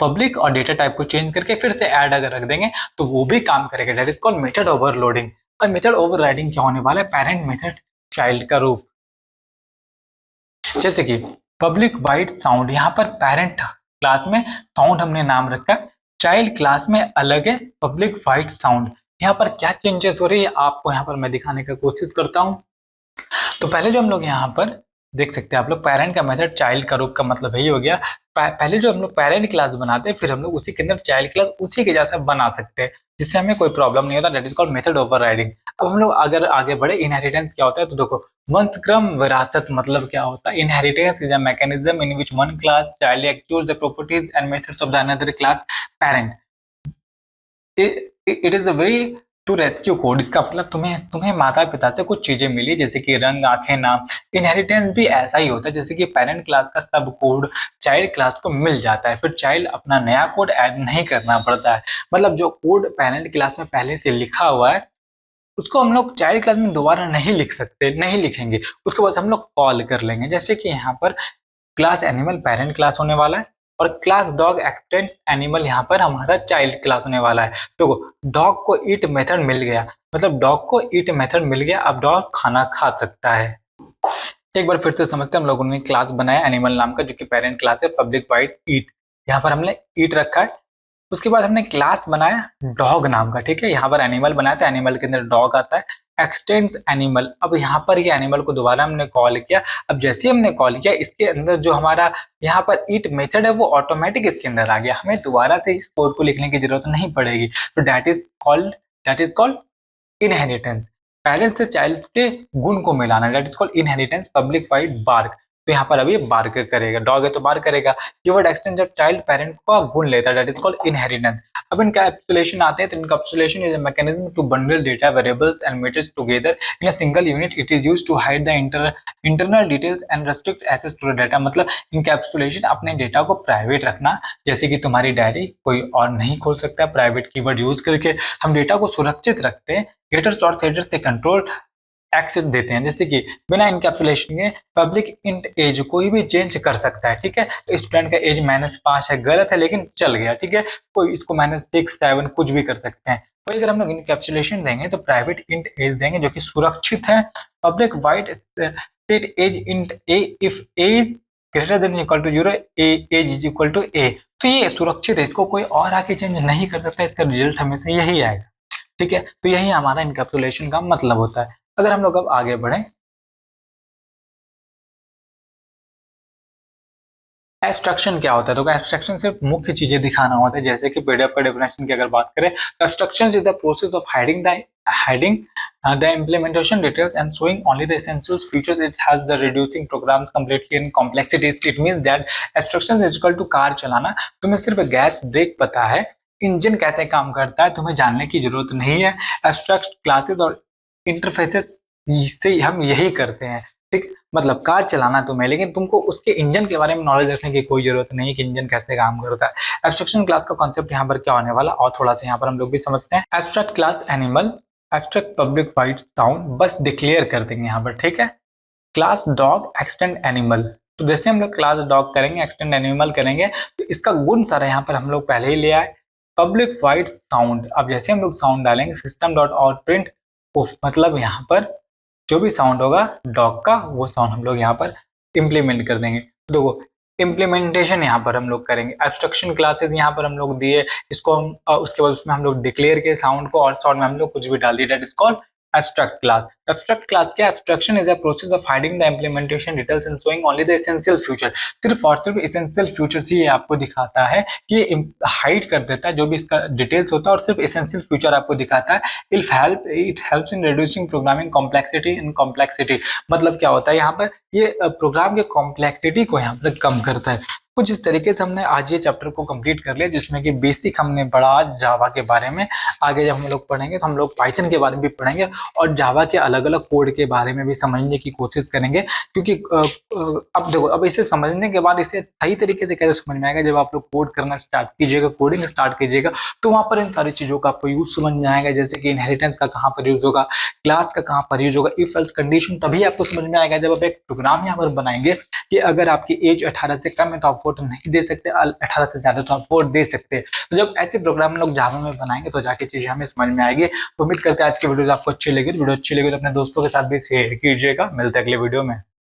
पब्लिक और डेटा टाइप को चेंज करके फिर से ऐड अगर रख देंगे तो वो भी काम करेगा, that is called method overloading. और मेथड ओवरराइडिंग क्या होने वाला है, पेरेंट मेथड चाइल्ड का रूप। जैसे कि पब्लिक वाइड साउंड, यहाँ पर पेरेंट क्लास में साउंड हमने नाम रखा है, चाइल्ड क्लास में अलग है पब्लिक वाइड साउंड। यहाँ पर क्या चेंजेस हो रही है आपको यहाँ पर मैं दिखाने का कोशिश करता हूँ। तो पहले जो हम लोग यहाँ पर देख सकते हैं आप लोग, पेरेंट का मेथड चाइल्ड का रूप का मतलब यही हो गया। पहले जो हम लोग पेरेंट क्लास बनाते हैं फिर हम लोग उसी के अंदर चाइल्ड क्लास उसी के जैसा बना सकते हैं, जिससे हमें कोई प्रॉब्लम नहीं होता, that is called method overriding. अब हम लोग अगर आगे बढ़े, इनहेरिटेंस क्या होता है, तो देखो वंशक्रम विरासत मतलब क्या होता है। Inheritance is a mechanism in which one class child acquires the properties and methods of the another class parent. It is a way to rescue code. इसका मतलब तुम्हें तुम्हें माता पिता से कुछ चीजें मिली जैसे कि रंग, आंखें, नाम। इनहेरिटेंस भी ऐसा ही होता है, जैसे कि पेरेंट क्लास का सब कोड चाइल्ड क्लास को मिल जाता है, फिर चाइल्ड अपना नया कोड ऐड नहीं करना पड़ता है। मतलब जो कोड पेरेंट क्लास में पहले से लिखा हुआ है उसको हम लोग चाइल्ड क्लास में दोबारा नहीं लिख सकते, नहीं लिखेंगे, उसके बाद हम लोग कॉल कर लेंगे। जैसे कि यहाँ पर क्लास एनिमल पेरेंट क्लास होने वाला है और क्लास डॉग एक्सटेंड्स एनिमल यहाँ पर हमारा चाइल्ड क्लास होने वाला है। तो डॉग को ईट मेथड मिल गया, मतलब डॉग को ईट मेथड मिल गया, अब डॉग खाना खा सकता है। एक बार फिर से समझते हैं, हम लोगों ने क्लास बनाया एनिमल नाम का जो कि पेरेंट क्लास है, पब्लिक वाइड ईट, यहाँ पर हमने ईट रखा है। उसके बाद हमने क्लास बनाया डॉग नाम का, ठीक है। यहाँ पर एनिमल बनाया था, एनिमल के अंदर डॉग आता है, एक्सटेंड्स एनिमल। अब यहाँ पर ये एनिमल को दोबारा हमने कॉल किया। अब जैसे हमने कॉल किया इसके अंदर जो हमारा यहाँ पर ईट मेथड है वो ऑटोमेटिक इसके अंदर आ गया, हमें दोबारा से इस कोड को लिखने की जरूरत नहीं पड़ेगी। तो that is called inheritance. Parent से चाइल्ड के गुण को मिलाना, that is called inheritance. Public void bark, तो यहाँ पर अभी बार्क करेगा, डॉग है तो बार्क करेगा। कीवर्ड एक्सटेंड जब चाइल्ड पेरेंट का गुण लेता है, दैट इज कॉल्ड इनहेरिटेंस। अब इनकैप्सुलेशन आते हैं, तो encapsulation is a mechanism to bundle data variables and matrix together in a single unit. It is used to hide the internal details and restrict access to the data. मतलब encapsulation अपने data को private रखना, जैसे कि तुम्हारी diary कोई और नहीं खोल सकता, प्राइवेट कीवर्ड यूज करके हम डेटा को सुरक्षित रखते हैं। गेटर्स और सेटर्स से कंट्रोल एक्सेस देते हैं, जैसे कि बिना इनकैप्सुलेशन के पब्लिक इंट एज कोई भी चेंज कर सकता है, ठीक है। तो स्टूडेंट का एज -5 है, गलत है लेकिन चल गया, ठीक है। कोई इसको -6, 7 कुछ भी कर सकते हैं। तो अगर हम लोग इनकैप्सुलेशन देंगे तो प्राइवेट इंट एज देंगे जो कि सुरक्षित है। Public void set age int a if age greater than equal to 0, age is equal to a. तो ये सुरक्षित है, इसको कोई और आके चेंज नहीं कर सकता, इसका रिजल्ट हमेशा यही आएगा, ठीक है। तो यही हमारा इनकैप्सुलेशन का मतलब होता है। अगर हम लोग अब आगे बढ़े, एब्स्ट्रक्शन क्या होता है, तो एब्स्ट्रक्शन सिर्फ मुख्य चीजें दिखाना होता है, जैसे कि पीडीएफ का डेफिनेशन की अगर बात करें, abstraction is the process of hiding the implementation details and showing only the essential features. It has the reducing programs completely in complexities. It means that abstraction is equal to car चलाना, तुम्हें सिर्फ gas break पता है, engine कैसे काम करता है तुम्हें जानने की जरूरत नहीं है। एब्स्ट्रैक्ट क्लासेस और इंटरफेसेस से हम यही करते हैं, ठीक, मतलब कार चलाना तुम्हें, लेकिन तुमको उसके इंजन के बारे में नॉलेज रखने की कोई जरूरत नहीं कि इंजन कैसे काम करता है। एब्स्ट्रक्शन क्लास का कॉन्सेप्ट यहाँ पर क्या होने वाला और थोड़ा सा यहाँ पर हम लोग भी समझते हैं। Abstract class animal, abstract public wide sound, बस डिक्लेयर कर देंगे यहाँ पर, ठीक है। क्लास डॉग एक्सटेंड एनिमल, तो जैसे हम लोग क्लास डॉग करेंगे, एक्सटेंड एनिमल करेंगे, तो इसका गुण सारा यहाँ पर हम लोग पहले ही ले आए। पब्लिक वाइड साउंड, अब जैसे हम लोग साउंड डालेंगे सिस्टम डॉट आउट प्रिंट उफ, मतलब यहाँ पर जो भी साउंड होगा डॉग का वो साउंड हम लोग यहाँ पर इम्प्लीमेंट कर देंगे। देखो इम्प्लीमेंटेशन यहाँ पर हम लोग करेंगे, एब्स्ट्रक्शन क्लासेस यहाँ पर हम लोग दिए, इसको हम उसके बाद उसमें हम लोग डिक्लेयर के साउंड को और साउंड में हम लोग कुछ भी डाल दिए, that is called abstract class. Abstract class क्या, abstraction is a process of hiding the implementation details and showing only the essential feature. सिर्फ और सिर्फ essential features ही ये आपको दिखाता है कि ये हाइड कर देता है जो भी इसका डिटेल्स होता है और सिर्फ essential feature आपको दिखाता है। It helps in reducing programming complexity and complexity, मतलब क्या होता है यहाँ पर, ये प्रोग्राम के कॉम्प्लेक्सिटी को यहाँ पर कम करता है। कुछ इस तरीके से हमने आज ये चैप्टर को कंप्लीट कर लिया, जिसमें कि बेसिक हमने पढ़ा जावा के बारे में। आगे जब हम लोग पढ़ेंगे तो हम लोग पाइथन के बारे में भी पढ़ेंगे और जावा के अलग अलग कोड के बारे में भी समझने की कोशिश करेंगे, क्योंकि अब देखो, अब इसे समझने के बाद इसे सही तरीके से कैसे समझ में आएगा, जब आप लोग कोड करना स्टार्ट कीजिएगा, कोडिंग स्टार्ट कीजिएगा, तो वहां पर इन सारी चीजों का आपको यूज समझ में आएगा, जैसे कि इनहेरिटेंस का कहाँ पर यूज होगा, क्लास का कहाँ पर यूज होगा, इफ एल्स कंडीशन तभी आपको समझ में आएगा जब आप एक प्रोग्राम यहाँ पर बनाएंगे कि अगर आपकी एज 18 से कम है तो आप वोट नहीं दे सकते, 18 से ज्यादा तो आप वोट दे सकते। तो जब ऐसे प्रोग्राम लोग जावा में बनाएंगे तो जाके चीजें हमें समझ में आएगी। तो उम्मीद करते हैं आज की वीडियो आपको अच्छी लगी, वीडियो अच्छी लगी तो अपने दोस्तों के साथ भी शेयर कीजिएगा। मिलते हैं अगले वीडियो में।